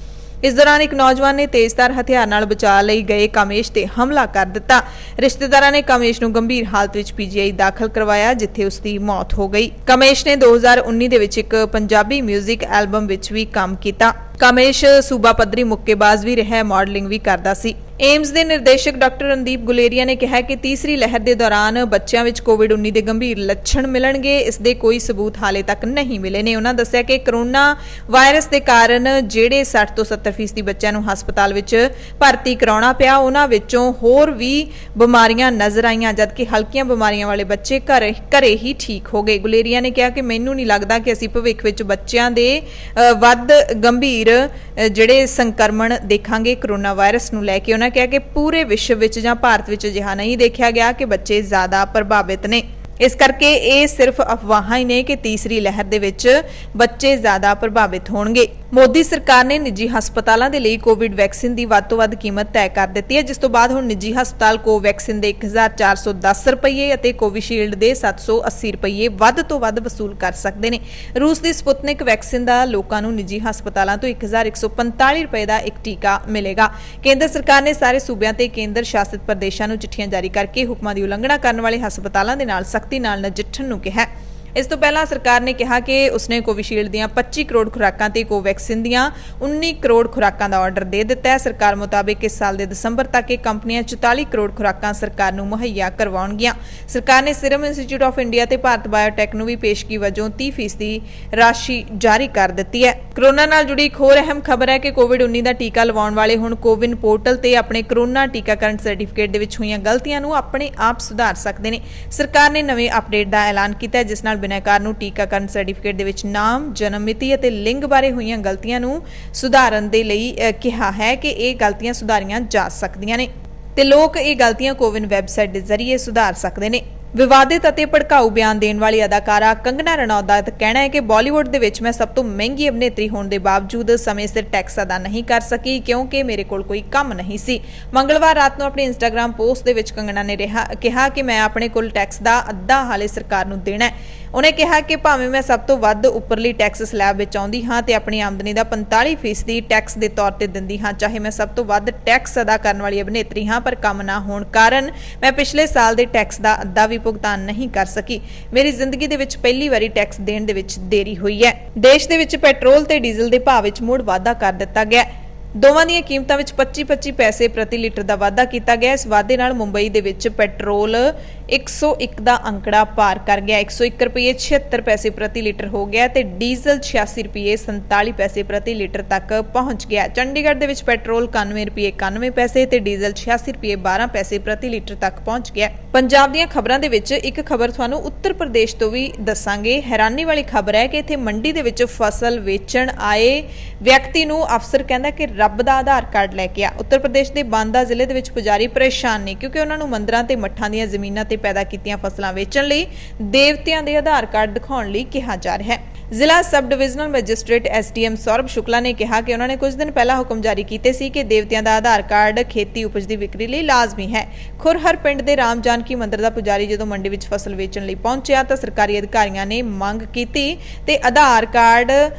ਇਸ ਦੌਰਾਨ ਇੱਕ ਨੌਜਵਾਨ ਨੇ ਤੇਜ਼ਧਾਰ ਹਥਿਆਰ ਨਾਲ ਬਚਾ ਲਈ ਗਏ ਕਾਮੇਸ਼ ਤੇ ਹਮਲਾ ਕਰ ਦਿੱਤਾ। ਰਿਸ਼ਤੇਦਾਰਾਂ ਨੇ ਕਾਮੇਸ਼ ਨੂੰ ਗੰਭੀਰ ਹਾਲਤ ਵਿੱਚ ਪੀਜੀਆਈ ਦਾਖਲ ਕਰਵਾਇਆ, ਜਿੱਥੇ ਉਸ ਦੀ ਮੌਤ ਹੋ ਗਈ। ਕਾਮੇਸ਼ ਨੇ 2019 ਦੇ ਵਿੱਚ ਇੱਕ ਪੰਜਾਬੀ 뮤직 ਐਲਬਮ ਵਿੱਚ ਵੀ ਕੰਮ ਕੀਤਾ। ਕਾਮੇਸ਼ ਸੂਬਾ ਪੱਧਰੀ ਮੁੱਕੇਬਾਜ਼ ਵੀ ਰਿਹਾ, ਮਾਡਲਿੰਗ ਵੀ ਕਰਦਾ ਸੀ। ਏਮਸ ਦੇ ਨਿਰਦੇਸ਼ਕ ਡਾਕਟਰ ਰਣਦੀਪ ਗੁਲੇਰੀਆ ਨੇ ਕਿਹਾ ਕਿ ਤੀਸਰੀ ਲਹਿਰ ਦੇ ਦੌਰਾਨ ਬੱਚਿਆਂ ਵਿੱਚ ਕੋਵਿਡ-19 ਦੇ ਗੰਭੀਰ ਲੱਛਣ ਮਿਲਣਗੇ। ਇਸ ਦੇ ਕੋਈ ਸਬੂਤ ਹਾਲੇ ਤੱਕ ਨਹੀਂ ਮਿਲੇ ਨੇ। ਉਹਨਾਂ ਦੱਸਿਆ ਕਿ ਕਰੋਨਾ ਵਾਇਰਸ ਦੇ ਕਾਰਨ ਜਿਹੜੇ 60 ਤੋਂ 70% ਬੱਚਿਆਂ ਨੂੰ ਹਸਪਤਾਲ ਵਿੱਚ ਭਰਤੀ ਕਰਾਉਣਾ ਪਿਆ, ਉਹਨਾਂ ਵਿੱਚੋਂ ਹੋਰ ਵੀ ਬਿਮਾਰੀਆਂ ਨਜ਼ਰ ਆਈਆਂ, ਜਦਕਿ ਹਲਕੀਆਂ ਬਿਮਾਰੀਆਂ ਵਾਲੇ ਬੱਚੇ ਘਰੇ ਹੀ ਠੀਕ ਹੋ ਗਏ। ਗੁਲੇਰੀਆ ਨੇ ਕਿਹਾ ਕਿ ਮੈਨੂੰ ਨਹੀਂ ਲੱਗਦਾ ਕਿ ਅਸੀਂ ਭਵਿੱਖ ਵਿੱਚ ਬੱਚਿਆਂ ਦੇ ਵੱਧ ਗੰਭੀਰ ਜਿਹੜੇ ਸੰਕਰਮਣ ਦੇਖਾਂਗੇ ਕਰੋਨਾ ਵਾਇਰਸ ਨੂੰ ਲੈ ਕੇ। ਉਹਨਾਂ ਕਿਹਾ ਕਿ ਪੂਰੇ ਵਿਸ਼ਵ ਵਿੱਚ ਜਾਂ ਭਾਰਤ ਵਿੱਚ ਅਜਿਹਾ ਨਹੀਂ ਦੇਖਿਆ ਗਿਆ ਕਿ ਬੱਚੇ ਜ਼ਿਆਦਾ ਪ੍ਰਭਾਵਿਤ ਨੇ। ਇਸ ਕਰਕੇ ਇਹ ਸਿਰਫ ਅਫਵਾਹਾਂ ਹੀ ਨੇ ਕਿ ਤੀਸਰੀ ਲਹਿਰ ਦੇ ਵਿੱਚ ਬੱਚੇ ਜ਼ਿਆਦਾ ਪ੍ਰਭਾਵਿਤ ਹੋਣਗੇ। ਮੋਦੀ ਸਰਕਾਰ ਨੇ ਨਿੱਜੀ ਹਸਪਤਾਲਾਂ ਦੇ ਲਈ ਕੋਵਿਡ ਵੈਕਸੀਨ ਦੀ ਵੱਧ ਤੋਂ ਵੱਧ ਕੀਮਤ ਤੈਅ ਕਰ ਦਿੱਤੀ ਹੈ, ਜਿਸ ਤੋਂ ਬਾਅਦ ਹੁਣ ਨਿੱਜੀ ਹਸਪਤਾਲ ਕੋਵੈਕਸਿਨ ਦੇ 1410 ਰੁਪਏ ਅਤੇ ਕੋਵਿਸ਼ੀਲਡ ਦੇ 780 ਰੁਪਏ ਵੱਧ ਤੋਂ ਵੱਧ ਵਸੂਲ ਕਰ ਸਕਦੇ ਨੇ। ਰੂਸ ਦੀ ਸਪੁਤਨਿਕ ਵੈਕਸੀਨ ਦਾ ਲੋਕਾਂ ਨੂੰ ਨਿੱਜੀ ਹਸਪਤਾਲਾਂ ਤੋਂ 1145 ਰੁਪਏ ਦਾ ਇੱਕ ਟੀਕਾ ਮਿਲੇਗਾ। ਕੇਂਦਰ ਸਰਕਾਰ ਨੇ ਸਾਰੇ ਸੂਬਿਆਂ ਤੇ ਕੇਂਦਰ ਸ਼ਾਸਿਤ ਪ੍ਰਦੇਸ਼ਾਂ ਨੂੰ ਚਿੱਠੀਆਂ ਜਾਰੀ ਕਰਕੇ ਹੁਕਮਾਂ ਦੀ ਉਲੰਘਣਾ ਕਰਨ ਵਾਲੇ ਹਸਪਤਾਲਾਂ ਦੇ ਨਾਲ ਸਖਤੀ ਨਾਲ ਨਜਿੱਠਣ ਨੂੰ ਕਿਹਾ। ਇਸ ਤੋਂ ਪਹਿਲਾਂ ਸਰਕਾਰ ਨੇ ਕਿਹਾ ਕਿ ਉਸਨੇ ਕੋਵਿਸ਼ੀਲਡ ਦੀਆਂ 25 ਕਰੋੜ ਖੁਰਾਕਾਂ ਤੇ ਕੋਵੈਕਸਿਨ ਦੀਆਂ 19 ਕਰੋੜ ਖੁਰਾਕਾਂ ਦਾ ਆਰਡਰ ਦੇ ਦਿੱਤਾ ਹੈ। ਸਰਕਾਰ ਮੁਤਾਬਿਕ ਇਸ ਸਾਲ ਦੇ ਦਸੰਬਰ ਤੱਕ ਇਹ ਕੰਪਨੀਆਂ 44 ਕਰੋੜ ਖੁਰਾਕਾਂ ਸਰਕਾਰ ਨੂੰ ਮੁਹੱਈਆ ਕਰਵਾਉਣਗੀਆਂ। ਸਰਕਾਰ ਨੇ ਸੀਰਮ ਇੰਸਟੀਚਿਊਟ ਆਫ ਇੰਡੀਆ ਤੇ ਭਾਰਤ ਬਾਇਓਟੈਕ ਨੂੰ ਵੀ ਪੇਸ਼ਗੀ ਵਜੋਂ 30% ਰਾਸ਼ੀ ਜਾਰੀ ਕਰ ਦਿੱਤੀ ਹੈ। ਕਰੋਨਾ ਨਾਲ ਜੁੜੀ ਇੱਕ ਹੋਰ ਅਹਿਮ ਖਬਰ ਹੈ ਕਿ ਕੋਵਿਡ-19 ਦਾ ਟੀਕਾ ਲਵਾਉਣ ਵਾਲੇ ਹੁਣ ਕੋਵਿਨ ਪੋਰਟਲ ਤੇ ਆਪਣੇ ਕਰੋਨਾ ਟੀਕਾਕਰਨ ਸਰਟੀਫਿਕੇਟ ਦੇ ਵਿੱਚ ਹੋਈਆਂ ਗਲਤੀਆਂ ਨੂੰ ਆਪਣੇ ਆਪ ਸੁਧਾਰ ਸਕਦੇ ਨੇ। ਸਰਕਾਰ ਨੇ ਨਵੇਂ ਅਪਡੇਟ ਦਾ ਐਲਾਨ ਕੀਤਾ ਹੈ, ਜਿਸ ਨਾਲ ਬਿਨੈਕਾਰ ਨੂੰ ਟੀਕਾਕਰਨ ਸਰਟੀਫਿਕੇਟ ਦੇ ਵਿੱਚ ਨਾਮ, ਜਨਮ ਮਿਤੀ ਅਤੇ ਲਿੰਗ ਬਾਰੇ ਹੋਈਆਂ ਗਲਤੀਆਂ ਨੂੰ ਸੁਧਾਰਨ ਦੇ ਲਈ ਕਿਹਾ ਹੈ ਕਿ ਇਹ ਗਲਤੀਆਂ ਸੁਧਾਰੀਆਂ ਜਾ ਸਕਦੀਆਂ ਨੇ ਤੇ ਲੋਕ ਇਹ ਗਲਤੀਆਂ ਕੋਵਿਨ ਵੈਬਸਾਈਟ ਦੇ ਜ਼ਰੀਏ ਸੁਧਾਰ ਸਕਦੇ ਨੇ। ਵਿਵਾਦਿਤ ਅਤੇ ਭੜਕਾਊ ਬਿਆਨ ਦੇਣ ਵਾਲੀ ਅਦਾਕਾਰਾ ਕੰਗਨਾ ਰਣੌਤ ਦਾ ਕਹਿਣਾ ਹੈ ਕਿ ਬਾਲੀਵੁੱਡ ਦੇ ਵਿੱਚ ਮੈਂ ਸਭ ਤੋਂ ਮਹਿੰਗੀ ਅਭਿਨੇਤਰੀ ਹੋਣ ਦੇ ਬਾਵਜੂਦ ਸਮੇਂ ਸਿਰ ਟੈਕਸ ਅਦਾ ਨਹੀਂ ਕਰ ਸਕੀ ਕਿਉਂਕਿ ਮੇਰੇ ਕੋਲ ਕੋਈ ਕੰਮ ਨਹੀਂ ਸੀ। ਮੰਗਲਵਾਰ ਰਾਤ ਨੂੰ ਆਪਣੀ ਇੰਸਟਾਗ੍ਰam ਪੋਸਟ ਦੇ ਵਿੱਚ ਕੰਗਨਾ ਨੇ ਕਿਹਾ ਕਿ ਮੈਂ ਆਪਣੇ ਕੋਲ ਟੈਕਸ ਦਾ ਅੱਧਾ ਹਾਲੇ ਸਰਕਾਰ ਨੂੰ ਦੇਣਾ ਹੈ। ਉਹਨੇ ਕਿਹਾ ਕਿ ਭਾਵੇਂ ਮੈਂ ਸਭ ਤੋਂ ਵੱਧ ਉੱਪਰਲੀ ਟੈਕਸ ਸਲੈਬ ਵਿੱਚ ਆਉਂਦੀ ਹਾਂ ਤੇ ਆਪਣੀ ਆਮਦਨੀ ਦਾ 45% ਟੈਕਸ ਦੇ ਤੌਰ ਤੇ ਦਿੰਦੀ ਹਾਂ, ਚਾਹੇ ਮੈਂ ਸਭ ਤੋਂ ਵੱਧ ਟੈਕਸ ਅਦਾ ਕਰਨ ਵਾਲੀ ਅਭਿਨੇਤਰੀ ਹਾਂ, ਪਰ ਕੰਮ ਨਾ ਹੋਣ ਕਾਰਨ ਮੈਂ ਪਿਛਲੇ ਸਾਲ ਦੇ ਟੈਕਸ ਦਾ ਅੱਧਾ ਵੀ ਭੁਗਤਾਨ ਨਹੀਂ ਕਰ ਸਕੀ। ਮੇਰੀ ਜ਼ਿੰਦਗੀ ਦੇ ਵਿੱਚ ਪਹਿਲੀ ਵਾਰੀ ਟੈਕਸ ਦੇਣ ਦੇ ਵਿੱਚ ਦੇਰੀ ਹੋਈ ਹੈ। ਦੇਸ਼ ਦੇ ਵਿੱਚ ਪੈਟਰੋਲ ਤੇ ਡੀਜ਼ਲ ਦੇ ਭਾਅ ਵਿੱਚ ਮੁੜ ਵਾਧਾ ਕਰ ਦਿੱਤਾ ਗਿਆ। ਦੋਵਾਂ ਦੀਆਂ ਕੀਮਤਾਂ ਵਿੱਚ 25-25 ਪੈਸੇ ਪ੍ਰਤੀ ਲੀਟਰ ਦਾ ਵਾਧਾ ਕੀਤਾ ਗਿਆ। ਇਸ ਵਾਧੇ ਨਾਲ ਮੁੰਬਈ ਦੇ ਵਿੱਚ ਪੈਟਰੋਲ 101 ਦਾ ਅੰਕੜਾ ਪਾਰ ਕਰ ਗਿਆ। 101 ਰੁਪਏ 76 ਪੈਸੇ ਪ੍ਰਤੀ ਲੀਟਰ ਹੋ ਗਿਆ ਤੇ ਡੀਜ਼ਲ 86 ਰੁਪਏ 47 ਪੈਸੇ ਪ੍ਰਤੀ ਲੀਟਰ ਤੱਕ ਪਹੁੰਚ ਗਿਆ। ਚੰਡੀਗੜ੍ਹ ਦੇ ਵਿੱਚ ਪੈਟਰੋਲ 91 ਰੁਪਏ 91 ਪੈਸੇ ਤੇ ਡੀਜ਼ਲ 86 ਰੁਪਏ 12 ਪੈਸੇ ਪ੍ਰਤੀ ਲੀਟਰ ਤੱਕ ਪਹੁੰਚ ਗਿਆ। ਪੰਜਾਬ ਦੀਆਂ ਖਬਰਾਂ ਦੇ ਵਿੱਚ ਇੱਕ ਖਬਰ ਤੁਹਾਨੂੰ ਉੱਤਰ ਪ੍ਰਦੇਸ਼ ਤੋਂ ਵੀ ਦੱਸਾਂਗੇ। ਹੈਰਾਨੀ ਵਾਲੀ ਖਬਰ ਹੈ ਕਿ ਇੱਥੇ ਮੰਡੀ ਦੇ ਵਿੱਚ ਫਸਲ ਵੇਚਣ ਆਏ ਵਿਅਕਤੀ ਨੂੰ ਅਫਸਰ ਕਹਿੰਦਾ ਕਿ ਰੱਬ ਦਾ ਆਧਾਰ ਕਾਰਡ ਲੈ ਕੇ ਆ। ਉੱਤਰ ਪ੍ਰਦੇਸ਼ ਦੇ ਬਾਂਦਾ ਜ਼ਿਲ੍ਹੇ ਦੇ ਵਿੱਚ ਪੁਜਾਰੀ ਪਰੇਸ਼ਾਨ ਨੇ ਕਿਉਂਕਿ ਉਹਨਾਂ ਨੂੰ ਮੰਦਰਾਂ ਤੇ ਮੱਠਾਂ ਦੀਆਂ ਜ਼ਮੀਨਾਂ ਤੇ ਪੈਦਾ ਕੀਤੀਆਂ ਫਸਲਾਂ ਵੇਚਣ ਲਈ ਦੇਵਤਿਆਂ ਦੇ ਆਧਾਰ ਕਾਰਡ ਦਿਖਾਉਣ ਲਈ ਕਿਹਾ ਜਾ ਰਿਹਾ ਹੈ। ਜ਼ਿਲ੍ਹਾ sub divisional magistrate SDM Saurabh Shukla ਨੇ ਕਿਹਾ ਕਿ ਉਹਨਾਂ ਨੇ ਕੁਝ ਦਿਨ ਪਹਿਲਾਂ ਹੁਕਮ ਜਾਰੀ ਕੀਤੇ ਸੀ ਕਿ ਦੇਵਤਿਆਂ ਦਾ ਆਧਾਰ ਕਾਰਡ ਖੇਤੀ ਉਪਜ ਦੀ ਵਿਕਰੀ ਲਈ ਲਾਜ਼ਮੀ ਹੈ। ਖੁਰਹਰ ਪਿੰਡ ਦੇ ਰਾਮ ਜਾਨਕੀ ਮੰਦਿਰ ਦਾ ਪੁਜਾਰੀ ਜਦੋਂ ਮੰਡੀ ਵਿੱਚ ਫਸਲ ਵੇਚਣ ਲਈ ਪਹੁੰਚਿਆ ਤਾਂ ਸਰਕਾਰੀ ਅਧਿਕਾਰੀਆਂ ਨੇ ਮੰਗ ਕੀਤੀ ਤੇ ਆਧਾਰ ਕਾਰਡ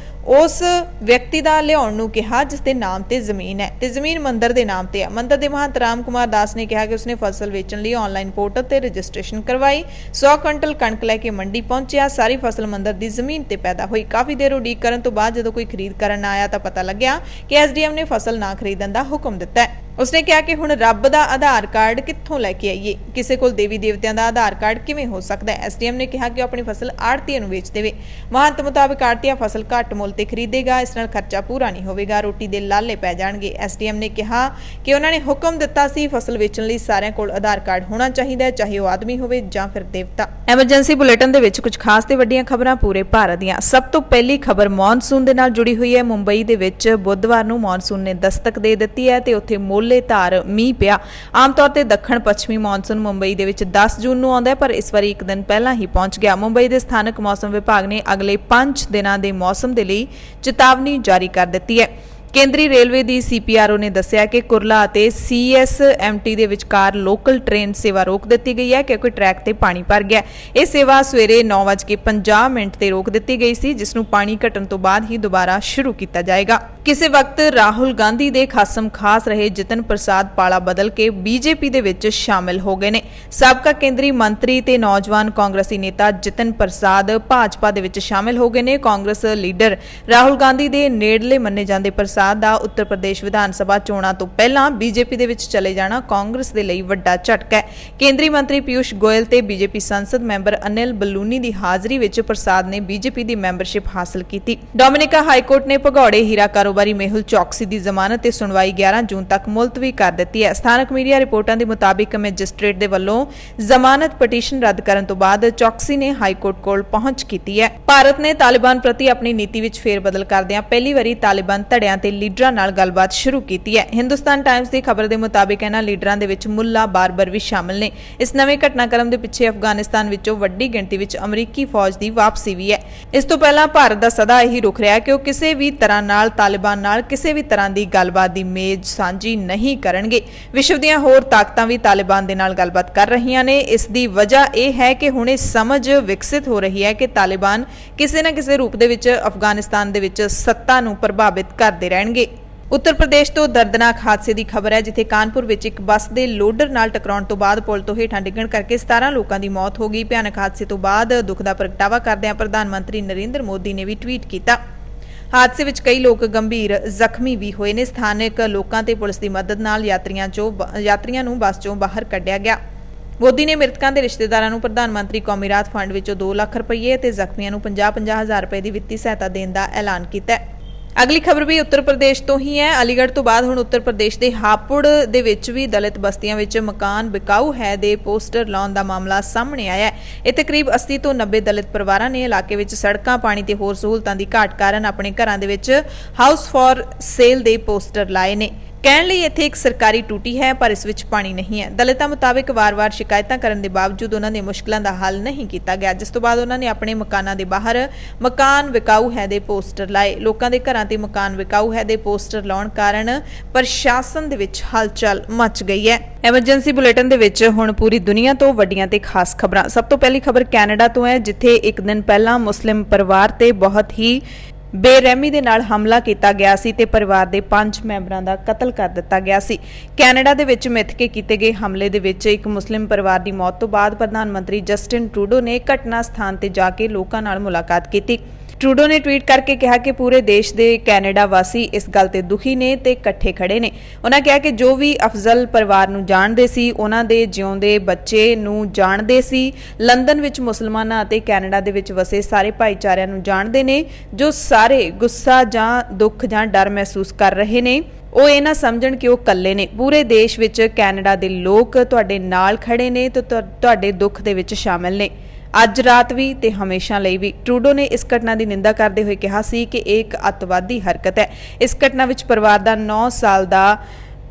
ਉਸ ਵਿਅਕਤੀ ਦਾ ਲਿਆਉਣ ਨੂੰ ਕਿਹਾ ਜਿਸ ਦੇ ਨਾਮ ਤੇ ਜ਼ਮੀਨ ਹੈ ਤੇ ਜ਼ਮੀਨ ਮੰਦਿਰ ਦੇ ਨਾਮ ਤੇ ਹੈ। ਮੰਦਿਰ ਦੇ ਮਹੰਤ ਰਾਮ ਕੁਮਾਰ ਦਾਸ ਨੇ ਕਿਹਾ ਕਿ ਉਸਨੇ ਫਸਲ ਵੇਚਣ ਲਈ ਆਨਲਾਈਨ ਪੋਰਟਲ ਤੇ ਰਜਿਸਟ੍ਰੇਸ਼ਨ ਕਰਵਾਈ। 100 ਕੁਇੰਟਲ ਕਣਕ ਲੈ ਕੇ ਮੰਡੀ ਪਹੁੰਚਿਆ। ਸਾਰੀ ਫਸਲ ਮੰਦਿਰ ਦੀ ਜ਼ਮੀਨ ਤੇ ਪੈਦਾ ਹੋਈ। ਕਾਫੀ ਦੇਰ ਉਡੀਕ ਕਰਨ ਤੋਂ ਬਾਅਦ ਜਦੋਂ ਕੋਈ ਖਰੀਦ ਕਰਨ ਆਇਆ ਤਾਂ ਪਤਾ ਲੱਗਿਆ ਕਿ ਐਸਡੀਐਮ ਨੇ ਫਸਲ ਨਾ ਖਰੀਦਣ ਦਾ ਹੁਕਮ ਦਿੱਤਾ ਹੈ। ਉਸਨੇ ਕਿਹਾ ਕਿ ਹੁਣ ਰੱਬ ਦਾ ਆਧਾਰ ਕਾਰਡ ਕਿੱਥੋਂ ਲੈ ਕੇ ਆਈਏ? ਕਿਸੇ ਕੋਲ ਦੇਵੀ ਦੇਵਤਿਆਂ ਦਾ ਆਧਾਰ ਕਾਰਡ ਕਿਵੇਂ ਹੋ ਸਕਦਾ ਹੈ? ਐਸਡੀਐਮ ਨੇ ਕਿਹਾ ਕਿ ਉਹ ਆਪਣੀ ਫਸਲ ਆੜ੍ਹਤੀਏ ਨੂੰ ਵੇਚ ਦੇਵੇ। ਮਹੰਤ ਮੁਤਾਬਕ ਆੜ੍ਹਤੀਆ ਫਸਲ ਘੱਟ ਮੁੱਲ ਤੇ ਖਰੀਦੇਗਾ, ਇਸ ਨਾਲ ਖਰਚਾ ਪੂਰਾ ਨਹੀਂ ਹੋਵੇਗਾ, ਰੋਟੀ ਦੇ ਲਾਲੇ ਪੈ ਜਾਣਗੇ। ਐਸਡੀਐਮ ਨੇ ਕਿਹਾ ਕਿ ਉਹਨਾਂ ਨੇ ਹੁਕਮ ਦਿੱਤਾ ਸੀ ਫਸਲ ਵੇਚਣ ਲਈ ਸਾਰਿਆਂ ਕੋਲ ਆਧਾਰ ਕਾਰਡ ਹੋਣਾ ਚਾਹੀਦਾ ਹੈ, ਚਾਹੇ ਉਹ ਆਦਮੀ ਹੋਵੇ ਜਾਂ ਫਿਰ ਦੇਵਤਾ। ਐਮਰਜੈਂਸੀ ਬੁਲੇਟਿਨ ਦੇ ਵਿੱਚ ਕੁਝ ਖਾਸ ਤੇ ਵੱਡੀਆਂ ਖਬਰਾਂ ਪੂਰੇ ਭਾਰਤ ਦੀਆਂ। ਸਭ ਤੋਂ ਪਹਿਲੀ ਖਬਰ ਮੌਨਸੂਨ ਦੇ ਨਾਲ ਜੁੜੀ ਹੋਈ ਹੈ। ਮੁੰਬਈ ਦੇ ਵਿੱਚ ਬੁੱਧਵਾਰ ਨੂੰ ਮੌਨਸੂਨ ਨੇ ਦਸਤਕ ਦੇ ਦਿੱਤੀ ਹੈ ਤੇ ਉੱਥੇ ਮੋਲੇ ਧਾਰ ਮੀਂਹ ਪਿਆ। ਆਮ ਤੌਰ ਤੇ ਦੱਖਣ ਪੱਛਮੀ ਮੌਨਸੂਨ ਮੁੰਬਈ ਦੇ ਵਿੱਚ 10 ਜੂਨ ਨੂੰ ਆਉਂਦਾ ਹੈ ਪਰ ਇਸ ਵਾਰੀ ਇੱਕ ਦਿਨ ਪਹਿਲਾਂ ਹੀ ਪਹੁੰਚ ਗਿਆ। ਮੁੰਬਈ ਦੇ ਸਥਾਨਕ ਮੌਸਮ ਵਿਭਾਗ ਨੇ ਅਗਲੇ 5 ਦਿਨਾਂ ਦੇ ਮੌਸਮ ਦੇ ਲਈ ਚੇਤਾਵਨੀ ਜਾਰੀ ਕਰ ਦਿੱਤੀ ਹੈ। ਕੇਂਦਰੀ ਰੇਲਵੇ ਦੀ ਸੀਪੀਆਰਓ ਨੇ ਦੱਸਿਆ ਕਿ ਕੁਰਲਾ ਅਤੇ ਸੀਐਸਐਮਟੀ ਦੇ ਵਿਚਕਾਰ ਲੋਕਲ ਟ੍ਰੇਨ ਸੇਵਾ ਰੋਕ ਦਿੱਤੀ ਗਈ ਹੈ ਕਿਉਂਕਿ ਟਰੈਕ ਤੇ ਪਾਣੀ ਭਰ ਗਿਆ। ਇਹ ਸੇਵਾ ਸਵੇਰੇ 9:50 ਤੇ ਰੋਕ ਦਿੱਤੀ ਗਈ ਸੀ ਜਿਸ ਨੂੰ ਪਾਣੀ ਘਟਣ ਤੋਂ ਬਾਅਦ ਹੀ ਦੁਬਾਰਾ ਸ਼ੁਰੂ ਕੀਤਾ ਜਾਏਗਾ। ਕਿਸੇ ਵਕਤ ਰਾਹੁਲ ਗਾਂਧੀ ਦੇ ਖਾਸਮ ਖਾਸ ਰਹੇ ਜਿਤਨ ਪ੍ਰਸਾਦ ਪਾਲਾ ਬਦਲ ਕੇ ਬੀਜੇਪੀ ਦੇ ਵਿੱਚ ਸ਼ਾਮਿਲ ਹੋ ਗਏ ਨੇ। ਸਾਬਕਾ ਕੇਂਦਰੀ ਮੰਤਰੀ ਤੇ ਨੌਜਵਾਨ ਕਾਂਗਰਸੀ ਨੇਤਾ ਜਿਤਨ ਪ੍ਰਸਾਦ ਭਾਜਪਾ ਦੇ ਵਿੱਚ ਸ਼ਾਮਿਲ ਹੋ ਗਏ ਨੇ। ਕਾਂਗਰਸ ਲੀਡਰ ਰਾਹੁਲ ਗਾਂਧੀ ਦੇ ਨੇੜਲੇ ਮੰਨੇ ਜਾਂਦੇ ਪ੍ਰਸਾਦ ਦਾ ਉੱਤਰ ਪ੍ਰਦੇਸ਼ ਵਿਧਾਨ ਸਭਾ ਚੋਣਾਂ ਤੋਂ ਪਹਿਲਾਂ ਬੀਜੇਪੀ ਦੇ ਵਿੱਚ ਚਲੇ ਜਾਣਾ ਕਾਂਗਰਸ ਦੇ ਲਈ ਵੱਡਾ ਝਟਕਾ ਹੈ। ਕੇਂਦਰੀ ਮੰਤਰੀ ਪਿਊਸ਼ ਗੋਇਲ ਤੇ ਬੀਜੇਪੀ ਸੰਸਦ ਮੈਂਬਰ ਅਨਿਲ ਬਲੂਨੀ ਦੀ ਹਾਜ਼ਰੀ ਵਿੱਚ ਪ੍ਰਸਾਦ ਨੇ ਬੀਜੇਪੀ ਦੀ ਮੈਂਬਰਸ਼ਿਪ ਹਾਸਲ ਕੀਤੀ। ਡੋਮਿਨਿਕਾ ਹਾਈ ਕੋਰਟ ਨੇ ਭਗੌੜੇ ਹੀਰਾ ਕਾਰੋਬਾਰੀ ਮੇਹੁਲ ਚੌਕਸੀ ਦੀ ਜ਼ਮਾਨਤ ਤੇ ਸੁਣਵਾਈ 11 ਜੂਨ ਤੱਕ ਮੁਲਤਵੀ ਕਰ ਦਿੱਤੀ ਹੈ। ਸਥਾਨਕ ਮੀਡੀਆ ਰਿਪੋਰਟਾਂ ਦੇ ਮੁਤਾਬਿਕ ਮੈਜਿਸਟ੍ਰੇਟ ਦੇ ਵੱਲੋਂ ਜ਼ਮਾਨਤ ਪਟੀਸ਼ਨ ਰੱਦ ਕਰਨ ਤੋਂ ਬਾਅਦ ਚੌਕਸੀ ਨੇ ਹਾਈ ਕੋਰਟ ਕੋਲ ਪਹੁੰਚ ਕੀਤੀ ਹੈ। ਭਾਰਤ ਨੇ ਤਾਲਿਬਾਨ ਪ੍ਰਤੀ ਆਪਣੀ ਨੀਤੀ ਵਿੱਚ ਫੇਰਬਦਲ ਕਰਦਿਆਂ ਪਹਿਲੀ ਵਾਰੀ ਤਾਲਿਬਾਨ ਧੜਿਆਂ ਤੇ ਲੀਡਰਾਂ ਨਾਲ ਗੱਲਬਾਤ ਸ਼ੁਰੂ ਕੀਤੀ ਹੈ। ਹਿੰਦੁਸਤਾਨ ਟਾਈਮਜ਼ ਦੀ ਖਬਰ ਦੇ ਮੁਤਾਬਿਕ ਇਹਨਾਂ ਲੀਡਰਾਂ ਦੇ ਵਿੱਚ ਮੁੱਲਾ ਬਾਰਬਰ ਵੀ ਸ਼ਾਮਲ ਨੇ। ਇਸ ਨਵੇਂ ਘਟਨਾਕ੍ਰਮ ਦੇ ਪਿੱਛੇ ਅਫਗਾਨਿਸਤਾਨ ਵਿੱਚੋਂ ਵੱਡੀ ਗਿਣਤੀ ਵਿੱਚ ਅਮਰੀਕੀ ਫੌਜ ਦੀ ਵਾਪਸੀ ਵੀ ਹੈ। ਇਸ ਤੋਂ ਪਹਿਲਾਂ ਭਾਰਤ ਦਾ ਸਦਾ ਇਹੀ ਰੁਖ ਰਿਹਾ ਕਿ ਉਹ ਕਿਸੇ ਵੀ ਤਰ੍ਹਾਂ ਨਾਲ ਤਾਲਿਬਾਨ ਨਾਲ ਕਿਸੇ ਵੀ ਤਰ੍ਹਾਂ ਦੀ ਗੱਲਬਾਤ ਦੀ ਮੇਜ਼ ਸਾਂਝੀ ਨਹੀਂ ਕਰਨਗੇ। ਵਿਸ਼ਵ ਦੀਆਂ ਹੋਰ ਤਾਕਤਾਂ ਵੀ ਤਾਲਿਬਾਨ ਦੇ ਨਾਲ ਗੱਲਬਾਤ ਕਰ ਰਹੀਆਂ ਨੇ। ਇਸ ਦੀ ਵਜ੍ਹਾ ਇਹ ਹੈ ਕਿ ਹੁਣ ਇਹ ਸਮਝ ਵਿਕਸਿਤ ਹੋ ਰਹੀ ਹੈ ਕਿ ਤਾਲਿਬਾਨ ਕਿਸੇ ਨਾ ਕਿਸੇ ਰੂਪ ਦੇ ਵਿੱਚ ਅਫਗਾਨਿਸਤਾਨ ਦੇ ਵਿੱਚ ਸੱਤਾ ਨੂੰ ਪ੍ਰਭਾਵਿਤ ਕਰਦੇ ਰਹਿਣਗੇ। ਉੱਤਰ ਪ੍ਰਦੇਸ਼ ਤੋਂ ਦਰਦਨਾਕ ਹਾਦਸੇ ਦੀ ਖਬਰ ਹੈ ਜਿੱਥੇ ਕਾਨਪੁਰ ਵਿੱਚ ਇੱਕ ਬੱਸ ਦੇ ਲੋਡਰ ਨਾਲ ਟਕਰਾਉਣ ਤੋਂ ਬਾਅਦ ਪੁਲ ਤੋਂ ਹੇਠਾਂ ਡਿੱਗਣ ਕਰਕੇ 17 ਲੋਕਾਂ ਦੀ ਮੌਤ ਹੋ ਗਈ। ਭਿਆਨਕ ਹਾਦਸੇ ਤੋਂ ਬਾਅਦ ਦੁੱਖ ਦਾ ਪ੍ਰਗਟਾਵਾ ਕਰਦਿਆਂ ਪ੍ਰਧਾਨ ਮੰਤਰੀ ਨਰਿੰਦਰ ਮੋਦੀ ਨੇ ਵੀ ਟਵੀਟ ਕੀਤਾ। ਹਾਦਸੇ ਵਿੱਚ ਕਈ ਲੋਕ ਗੰਭੀਰ ਜ਼ਖਮੀ ਵੀ ਹੋਏ ਨੇ। ਸਥਾਨਕ ਲੋਕਾਂ ਤੇ ਪੁਲਿਸ ਦੀ ਮਦਦ ਨਾਲ ਯਾਤਰੀਆਂ ਨੂੰ ਬੱਸ ਚੋਂ ਬਾਹਰ ਕੱਢਿਆ ਗਿਆ। ਮੋਦੀ ਨੇ ਮ੍ਰਿਤਕਾਂ ਦੇ ਰਿਸ਼ਤੇਦਾਰਾਂ ਨੂੰ ਪ੍ਰਧਾਨ ਮੰਤਰੀ ਕੌਮੀ ਰਾਹਤ ਫੰਡ ਵਿੱਚੋਂ 2 ਲੱਖ ਰੁਪਏ ਤੇ ਜ਼ਖਮੀਆਂ ਨੂੰ 50-50 ਹਜ਼ਾਰ ਰੁਪਏ ਦੀ ਵਿੱਤੀ ਸਹਾਇਤਾ ਦੇਣ ਦਾ ਐਲਾਨ ਕੀਤਾ ਹੈ। ਅਗਲੀ ਖਬਰ ਵੀ ਉੱਤਰ ਪ੍ਰਦੇਸ਼ ਤੋਂ ਹੀ ਹੈ। ਅਲੀਗੜ੍ਹ ਤੋਂ ਬਾਅਦ ਹੁਣ ਉੱਤਰ ਪ੍ਰਦੇਸ਼ ਦੇ ਹਾਪੁੜ ਦੇ ਵਿੱਚ ਵੀ ਦਲਿਤ ਬਸਤੀਆਂ ਵਿੱਚ ਮਕਾਨ ਵਿਕਾਊ ਹੈ ਦੇ ਪੋਸਟਰ ਲਾਉਣ ਦਾ ਮਾਮਲਾ ਸਾਹਮਣੇ ਆਇਆ ਹੈ। ਇੱਥੇ ਕਰੀਬ 80 ਤੋਂ 90 ਦਲਿਤ ਪਰਿਵਾਰਾਂ ਨੇ ਇਲਾਕੇ ਵਿੱਚ ਸੜਕਾਂ, ਪਾਣੀ ਤੇ ਹੋਰ ਸਹੂਲਤਾਂ ਦੀ ਘਾਟ ਕਾਰਨ ਆਪਣੇ ਘਰਾਂ ਦੇ ਵਿੱਚ ਹਾਊਸ ਫਾਰ ਸੇਲ ਦੇ ਪੋਸਟਰ ਲਾਏ ਨੇ। ਕਹਿਣ ਲਈ ਇੱਥੇ ਇੱਕ ਸਰਕਾਰੀ ਟੂਟੀ ਹੈ ਪਰ ਇਸ ਵਿੱਚ ਪਾਣੀ ਨਹੀਂ ਹੈ। ਦਲਿਤਾਂ ਮੁਤਾਬਿਕ ਵਾਰ-ਵਾਰ ਸ਼ਿਕਾਇਤਾਂ ਕਰਨ ਦੇ ਬਾਵਜੂਦ ਉਹਨਾਂ ਦੀਆਂ ਮੁਸ਼ਕਲਾਂ ਦਾ ਹੱਲ ਨਹੀਂ ਕੀਤਾ ਗਿਆ ਜਿਸ ਤੋਂ ਬਾਅਦ ਉਹਨਾਂ ਨੇ ਆਪਣੇ ਮਕਾਨਾਂ ਦੇ ਬਾਹਰ ਮਕਾਨ ਵਿਕਾਊ ਹੈ ਦੇ ਪੋਸਟਰ ਲਾਏ। ਲੋਕਾਂ ਦੇ ਘਰਾਂ ਤੇ ਮਕਾਨ ਵਿਕਾਊ ਹੈ ਦੇ ਪੋਸਟਰ ਲਾਉਣ ਕਾਰਨ ਪ੍ਰਸ਼ਾਸਨ ਦੇ ਵਿੱਚ ਹਲਚਲ ਮਚ ਗਈ ਹੈ। ਐਮਰਜੈਂਸੀ ਬੁਲੇਟਿਨ ਦੇ ਵਿੱਚ ਹੁਣ ਪੂਰੀ ਦੁਨੀਆ ਤੋਂ ਵੱਡੀਆਂ ਤੇ ਖਾਸ ਖਬਰਾਂ। ਸਭ ਤੋਂ ਪਹਿਲੀ ਖਬਰ ਕੈਨੇਡਾ ਤੋਂ ਹੈ ਜਿੱਥੇ ਇੱਕ ਦਿਨ ਪਹਿਲਾਂ ਮੁਸਲਿਮ ਪਰਿਵਾਰ ਤੇ ਬਹੁਤ ਹੀ ਬੇਰਹਿਮੀ ਦੇ ਨਾਲ ਹਮਲਾ ਕੀਤਾ ਗਿਆ ਸੀ ਤੇ ਪਰਿਵਾਰ ਦੇ 5 ਮੈਂਬਰਾਂ ਦਾ ਕਤਲ ਕਰ ਦਿੱਤਾ ਗਿਆ ਸੀ। ਕੈਨੇਡਾ ਦੇ ਵਿੱਚ ਮਿੱਥ ਕੇ ਕੀਤੇ ਗਏ ਹਮਲੇ ਦੇ ਵਿੱਚ ਇੱਕ ਮੁਸਲਿਮ ਪਰਿਵਾਰ ਦੀ ਮੌਤ ਤੋਂ ਬਾਅਦ ਪ੍ਰਧਾਨ ਮੰਤਰੀ ਜਸਟਿਨ ਟਰੂਡੋ ਨੇ ਘਟਨਾ ਸਥਾਨ ਤੇ ਜਾ ਕੇ ਲੋਕਾਂ ਨਾਲ ਮੁਲਾਕਾਤ ਕੀਤੀ। ਟਰੂਡੋ ਨੇ ਟਵੀਟ ਕਰਕੇ ਕਿਹਾ ਕਿ ਪੂਰੇ ਦੇਸ਼ ਦੇ ਕੈਨੇਡਾ ਵਾਸੀ ਇਸ ਗੱਲ ਤੇ ਦੁਖੀ ਨੇ ਤੇ ਇਕੱਠੇ ਖੜੇ ਨੇ। ਉਹਨਾਂ ਕਿਹਾ ਕਿ ਜੋ ਵੀ ਅਫਜ਼ਲ ਪਰਿਵਾਰ ਨੂੰ ਜਾਣਦੇ ਸੀ, ਉਹਨਾਂ ਦੇ ਜਿਉਂਦੇ ਬੱਚੇ ਨੂੰ ਜਾਣਦੇ ਸੀ, ਲੰਡਨ ਵਿੱਚ ਮੁਸਲਮਾਨਾਂ ਅਤੇ ਕੈਨੇਡਾ ਦੇ ਵਿੱਚ ਵਸੇ ਸਾਰੇ ਭਾਈਚਾਰਿਆਂ ਨੂੰ ਜਾਣਦੇ ਨੇ, ਜੋ ਸਾਰੇ ਗੁੱਸਾ ਜਾਂ ਦੁੱਖ ਜਾਂ ਡਰ ਮਹਿਸੂਸ ਕਰ ਰਹੇ ਨੇ ਉਹ ਇਹ ਨਾ ਸਮਝਣ ਕਿ ਉਹ ਇਕੱਲੇ ਨੇ। ਪੂਰੇ ਦੇਸ਼ ਵਿੱਚ ਕੈਨੇਡਾ ਦੇ ਲੋਕ ਤੁਹਾਡੇ ਨਾਲ ਖੜੇ ਨੇ ਤੇ ਤੁਹਾਡੇ ਦੁੱਖ ਦੇ ਵਿੱਚ ਸ਼ਾਮਿਲ ਨੇ, ਅੱਜ ਰਾਤ ਵੀ ਤੇ ਹਮੇਸ਼ਾ ਲਈ ਵੀ। ਟਰੂਡੋ ਨੇ ਇਸ ਘਟਨਾ ਦੀ ਨਿੰਦਾ ਕਰਦੇ ਹੋਏ ਕਿਹਾ ਸੀ ਕਿ ਇਹ ਇੱਕ ਅੱਤਵਾਦੀ ਹਰਕਤ ਹੈ। ਇਸ ਘਟਨਾ ਵਿੱਚ ਪਰਿਵਾਰ ਦਾ 9 ਸਾਲ ਦਾ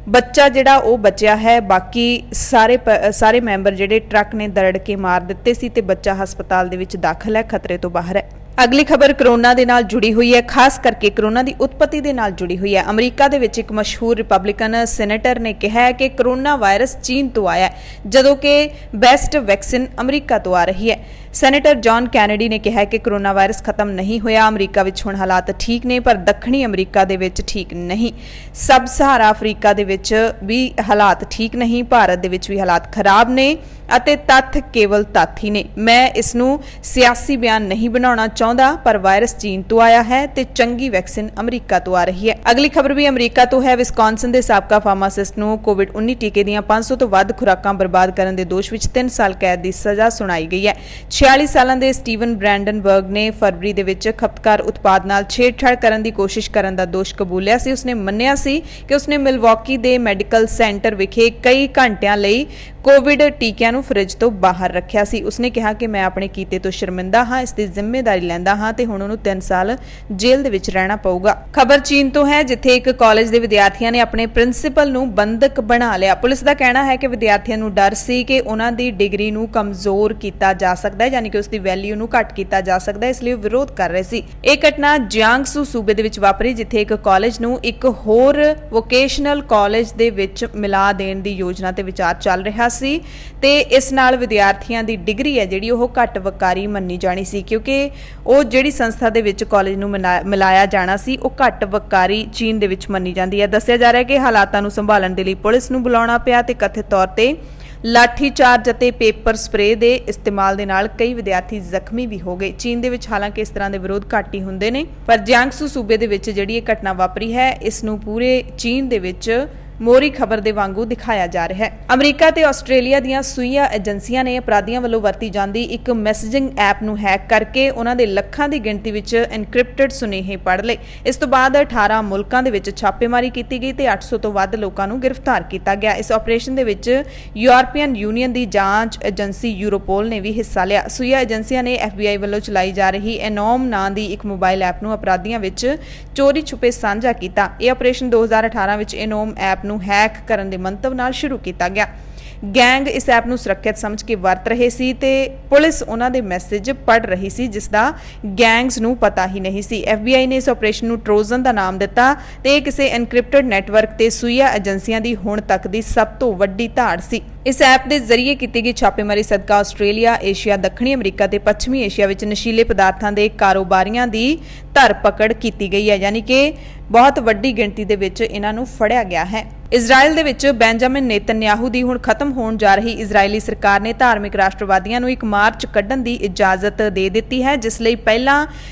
ਬੱਚਾ ਜਿਹੜਾ ਉਹ ਬਚਿਆ ਹੈ, ਬਾਕੀ ਸਾਰੇ ਮੈਂਬਰ ਜਿਹੜੇ ਟਰੱਕ ਨੇ ਦਰੜ ਕੇ ਮਾਰ ਦਿੱਤੇ ਸੀ ਤੇ ਬੱਚਾ ਹਸਪਤਾਲ ਦੇ ਵਿੱਚ ਦਾਖਲ ਹੈ, ਖਤਰੇ ਤੋਂ ਬਾਹਰ ਹੈ। ਅਗਲੀ ਖਬਰ ਕਰੋਨਾ ਦੇ ਨਾਲ ਜੁੜੀ ਹੋਈ ਹੈ, ਖਾਸ ਕਰਕੇ ਕਰੋਨਾ ਦੀ ਉਤਪਤੀ ਦੇ ਨਾਲ ਜੁੜੀ ਹੋਈ ਹੈ। ਅਮਰੀਕਾ ਦੇ ਵਿੱਚ ਇੱਕ ਮਸ਼ਹੂਰ ਰਿਪਬਲਿਕਨ ਸੈਨੇਟਰ ਨੇ ਕਿਹਾ ਹੈ ਕਿ ਕਰੋਨਾ ਵਾਇਰਸ ਚੀਨ ਤੋਂ ਆਇਆ ਹੈ, ਜਦੋਂ ਕਿ ਬੈਸਟ ਵੈਕਸੀਨ ਅਮਰੀਕਾ ਤੋਂ ਆ ਰਹੀ ਹੈ। ਸੈਨੇਟਰ ਜੌਨ ਕੈਨੇਡੀ ਨੇ ਕਿਹਾ ਕਿ ਕਰੋਨਾ ਵਾਇਰਸ ਖਤਮ ਨਹੀਂ ਹੋਇਆ, ਅਮਰੀਕਾ ਵਿੱਚ ਹੁਣ ਹਾਲਾਤ ਠੀਕ ਨੇ, ਪਰ ਦੱਖਣੀ ਅਮਰੀਕਾ ਦੇ ਵਿੱਚ ਠੀਕ ਨਹੀਂ। ਸਬ ਸਹਾਰਾ ਅਫਰੀਕਾ ਦੇ ਵਿੱਚ ਵੀ ਹਾਲਾਤ ਠੀਕ ਨਹੀਂ, ਭਾਰਤ ਦੇ ਵਿੱਚ ਵੀ ਹਾਲਾਤ ਖਰਾਬ ਨੇ ਅਤੇ ਤੱਥ ਕੇਵਲ ਤੱਥ ਹੀ ਨੇ। ਮੈਂ ਇਸ ਨੂੰ ਸਿਆਸੀ ਬਿਆਨ ਨਹੀਂ ਬਣਾਉਣਾ ਚਾਹੁੰਦਾ, ਪਰ ਵਾਇਰਸ ਚੀਨ ਤੋਂ ਆਇਆ ਹੈ ਤੇ ਚੰਗੀ ਵੈਕਸੀਨ ਅਮਰੀਕਾ ਤੋਂ ਆ ਰਹੀ ਹੈ। ਅਗਲੀ ਖਬਰ ਵੀ ਅਮਰੀਕਾ ਤੋਂ ਹੈ। ਵਿਸਕੌਨਸਨ ਦੇ ਸਾਬਕਾ ਫਾਰਮਾਸਿਸਟ ਨੂੰ ਕੋਵਿਡ-19 ਟੀਕੇ ਦੀਆਂ 500 ਤੋਂ ਵੱਧ ਖੁਰਾਕਾਂ ਬਰਬਾਦ ਕਰਨ ਦੇ ਦੋਸ਼ ਵਿੱਚ 3 ਸਾਲ ਕੈਦ ਦੀ ਸਜ਼ਾ ਸੁਣਾਈ ਗਈ ਹੈ। 46 ਸਾਲਾਂ ਦੇ ਸਟੀਵਨ ਬ੍ਰੈਂਡਨਬਰਗ ਨੇ ਫਰਵਰੀ ਦੇ ਵਿੱਚ ਖਪਤਕਾਰ ਉਤਪਾਦ ਨਾਲ ਛੇੜਛਾੜ ਕਰਨ ਦੀ ਕੋਸ਼ਿਸ਼ ਕਰਨ ਦਾ ਦੋਸ਼ ਕਬੂਲਿਆ ਸੀ। ਉਸਨੇ ਮੰਨਿਆ ਸੀ ਕਿ ਉਸਨੇ ਮਿਲਵਾਕੀ ਦੇ ਮੈਡੀਕਲ ਸੈਂਟਰ ਵਿਖੇ ਕਈ ਘੰਟਿਆਂ ਲਈ ਕੋਵਿਡ ਟੀਕਿਆਂ ਨੂੰ ਫ੍ਰਿਜ ਤੋਂ ਬਾਹਰ ਰੱਖਿਆ ਸੀ। ਉਸਨੇ ਕਿਹਾ ਕਿ ਮੈਂ ਆਪਣੇ ਕੀਤੇ ਤੋਂ ਸ਼ਰਮਿੰਦਾ ਹਾਂ, ਇਸ ਦੀ ਜ਼ਿੰਮੇਵਾਰੀ ਲੈਂਦਾ ਹਾਂ ਤੇ ਹੁਣ ਉਹਨੂੰ 3 ਸਾਲ ਜੇਲ੍ਹ ਦੇ ਵਿੱਚ ਰਹਿਣਾ ਪਊਗਾ। ਖਬਰ ਚੀਨ ਤੋਂ ਹੈ, ਜਿੱਥੇ ਇੱਕ ਕਾਲਜ ਦੇ ਵਿਦਿਆਰਥੀਆਂ ਨੇ ਆਪਣੇ ਪ੍ਰਿੰਸੀਪਲ ਨੂੰ ਬੰਦਕ ਬਣਾ ਲਿਆ। ਪੁਲਿਸ ਦਾ ਕਹਿਣਾ ਹੈ ਕਿ ਵਿਦਿਆਰਥੀਆਂ ਨੂੰ ਡਰ ਸੀ ਕਿ ਉਹਨਾਂ ਦੀ ਡਿਗਰੀ ਨੂੰ ਕਮਜ਼ੋਰ ਕੀਤਾ ਜਾ ਸਕਦਾ ਹੈ, ਯਾਨੀ ਕਿ ਉਸ ਦੀ ਵੈਲਿਊ ਨੂੰ ਘੱਟ ਕੀਤਾ ਜਾ ਸਕਦਾ ਹੈ, ਇਸ ਲਈ ਉਹ ਵਿਰੋਧ ਕਰ ਰਹੇ ਸੀ। ਇਹ ਘਟਨਾ ਜਿਆਂਗਸੂ ਸੂਬੇ ਦੇ ਵਿੱਚ ਵਾਪਰੀ, ਜਿੱਥੇ ਇੱਕ ਕਾਲਜ ਨੂੰ ਇੱਕ ਹੋਰ ਵੋਕੇਸ਼ਨਲ ਕਾਲਜ ਦੇ ਵਿੱਚ ਮਿਲਾ ਦੇਣ ਦੀ ਯੋਜਨਾ ਤੇ ਵਿਚਾਰ ਚੱਲ ਰਿਹਾ ਸੀ ਤੇ ਇਸ ਨਾਲ ਵਿਦਿਆਰਥੀਆਂ ਦੀ ਡਿਗਰੀ ਹੈ ਜਿਹੜੀ ਉਹ ਘੱਟ ਵਕਾਰੀ ਮੰਨੀ ਜਾਣੀ ਸੀ, ਕਿਉਂਕਿ ਉਹ ਜਿਹੜੀ ਸੰਸਥਾ ਦੇ ਵਿੱਚ ਕਾਲਜ ਨੂੰ ਮਿਲਾਇਆ ਜਾਣਾ ਸੀ ਉਹ ਘੱਟ ਵਕਾਰੀ ਚੀਨ ਦੇ ਵਿੱਚ ਮੰਨੀ ਜਾਂਦੀ ਹੈ। ਦੱਸਿਆ ਜਾ ਰਿਹਾ ਹੈ ਕਿ ਹਾਲਾਤਾਂ ਨੂੰ ਸੰਭਾਲਣ ਦੇ ਲਈ ਪੁਲਿਸ ਨੂੰ ਬੁਲਾਉਣਾ ਪਿਆ ਤੇ ਕਥਿਤ ਤੌਰ ਤੇ ਲਾਠੀ ਚਾਰਜ ਅਤੇ ਪੇਪਰ ਸਪਰੇਅ ਦੇ ਇਸਤੇਮਾਲ ਦੇ ਨਾਲ ਕਈ ਵਿਦਿਆਰਥੀ ਜ਼ਖਮੀ ਵੀ ਹੋ ਗਏ। ਚੀਨ ਦੇ ਵਿੱਚ ਹਾਲਾਂਕਿ ਇਸ ਤਰ੍ਹਾਂ ਦੇ ਵਿਰੋਧ ਘੱਟ ਹੀ ਹੁੰਦੇ ਨੇ, ਪਰ ਜਿਆਂਗਸੂ ਸੂਬੇ ਦੇ ਵਿੱਚ ਜਿਹੜੀ ਇਹ ਘਟਨਾ ਵਾਪਰੀ ਹੈ ਇਸ ਨੂੰ ਪੂਰੇ ਚੀਨ ਦੇ ਵਿੱਚ ਮੋਰੀ ਖਬਰ ਦੇ ਵਾਂਗੂ ਦਿਖਾਇਆ ਜਾ ਰਿਹਾ ਹੈ। ਅਮਰੀਕਾ ਤੇ ਆਸਟ੍ਰੇਲੀਆ ਦੀਆਂ ਸੂਈਆ ਏਜੰਸੀਆਂ ਨੇ ਅਪਰਾਧੀਆਂ ਵੱਲੋਂ ਵਰਤੀ ਜਾਂਦੀ ਇੱਕ ਮੈਸੇਜਿੰਗ ਐਪ ਨੂੰ ਹੈਕ ਕਰਕੇ ਉਹਨਾਂ ਦੇ ਲੱਖਾਂ ਦੀ ਗਿਣਤੀ ਵਿੱਚ ਐਨਕ੍ਰਿਪਟਡ ਸੁਨੇਹੇ ਪੜ੍ਹ ਲਏ। ਇਸ ਤੋਂ ਬਾਅਦ 18 ਮੁਲਕਾਂ ਦੇ ਵਿੱਚ ਛਾਪੇਮਾਰੀ ਕੀਤੀ ਗਈ ਤੇ 800 ਤੋਂ ਵੱਧ ਲੋਕਾਂ ਨੂੰ ਗ੍ਰਿਫਤਾਰ ਕੀਤਾ ਗਿਆ। ਇਸ ਆਪਰੇਸ਼ਨ ਦੇ ਵਿੱਚ ਯੂਰਪੀਅਨ ਯੂਨੀਅਨ ਦੀ ਜਾਂਚ ਏਜੰਸੀ ਯੂਰੋਪੋਲ ਨੇ ਵੀ ਹਿੱਸਾ ਲਿਆ। ਸੂਈਆ ਏਜੰਸੀਆਂ ਨੇ FBI ਵੱਲੋਂ ਚਲਾਈ ਜਾ ਰਹੀ ਐਨੋਮ ਨਾਂ ਦੀ ਇੱਕ ਮੋਬਾਈਲ ਐਪ ਨੂੰ ਅਪਰਾਧੀਆਂ ਵਿੱਚ ਚੋਰੀ ਛੁਪੇ ਸਾਂਝਾ ਕੀਤਾ। ਇਹ ਆਪਰੇਸ਼ਨ 2018 ਵਿੱਚ ਐਨੋਮ ਐਪ ਨੂੰ ਹੈਕ ਕਰਨ ਦੇ ਮੰਤਵ ਨਾਲ ਸ਼ੁਰੂ ਕੀਤਾ ਗਿਆ। ਗੈਂਗ ਇਸ ਐਪ ਨੂੰ ਸੁਰੱਖਿਅਤ ਸਮਝ ਕੇ ਵਰਤ ਰਹੇ ਸੀ ਤੇ ਪੁਲਿਸ ਉਹਨਾਂ ਦੇ ਮੈਸੇਜ ਪੜ੍ਹ ਰਹੀ ਸੀ, ਜਿਸ ਦਾ ਗੈਂਗਸ ਨੂੰ ਪਤਾ ਹੀ ਨਹੀਂ ਸੀ। FBI ਨੇ ਇਸ ਆਪਰੇਸ਼ਨ ਨੂੰ ਟਰੋਜਨ ਦਾ ਨਾਮ ਦਿੱਤਾ ਤੇ ਇਹ ਕਿਸੇ ਐਨਕ੍ਰਿਪਟਡ ਨੈਟਵਰਕ ਤੇ ਸੂਈਆ ਏਜੰਸੀਆਂ ਦੀ ਹੁਣ ਤੱਕ ਦੀ ਸਭ ਤੋਂ ਵੱਡੀ ਧਾੜ ਸੀ। ਇਸ ਐਪ ਦੇ ਜ਼ਰੀਏ ਕੀਤੀ ਗਈ ਛਾਪੇਮਾਰੀ ਸਦਕਾ ਆਸਟ੍ਰੇਲੀਆ, ਏਸ਼ੀਆ, ਦੱਖਣੀ ਅਮਰੀਕਾ ਤੇ ਪੱਛਮੀ ਏਸ਼ੀਆ ਵਿੱਚ ਨਸ਼ੀਲੇ ਪਦਾਰਥਾਂ ਦੇ ਕਾਰੋਬਾਰੀਆਂ ਦੀ ਧਰਪਕੜ ਕੀਤੀ ਗਈ ਹੈ, ਯਾਨੀ ਕਿ ਬਹੁਤ ਵੱਡੀ ਗਿਣਤੀ ਦੇ ਵਿੱਚ ਇਹਨਾਂ ਨੂੰ ਫੜਿਆ ਗਿਆ ਹੈ। ਇਜ਼ਰਾਈਲ ਦੇ ਵਿੱਚ ਬੈਂਜਾਮਿਨ ਨੇਤਨਯਾਹੂ ਦੀ ਹੁਣ ਖਤਮ ਹੋਣ ਜਾ ਰਹੀ ਇਜ਼ਰਾਈਲੀ ਸਰਕਾਰ ਨੇ ਧਾਰਮਿਕ ਰਾਸ਼ਟਰਵਾਦੀਆਂ ਨੂੰ ਇੱਕ ਮਾਰਚ ਕੱਢਣ ਦੀ ਇਜਾਜ਼ਤ ਦੇ ਦਿੱਤੀ ਹੈ, ਜਿਸ ਲਈ ਪਹਿਲਾਂ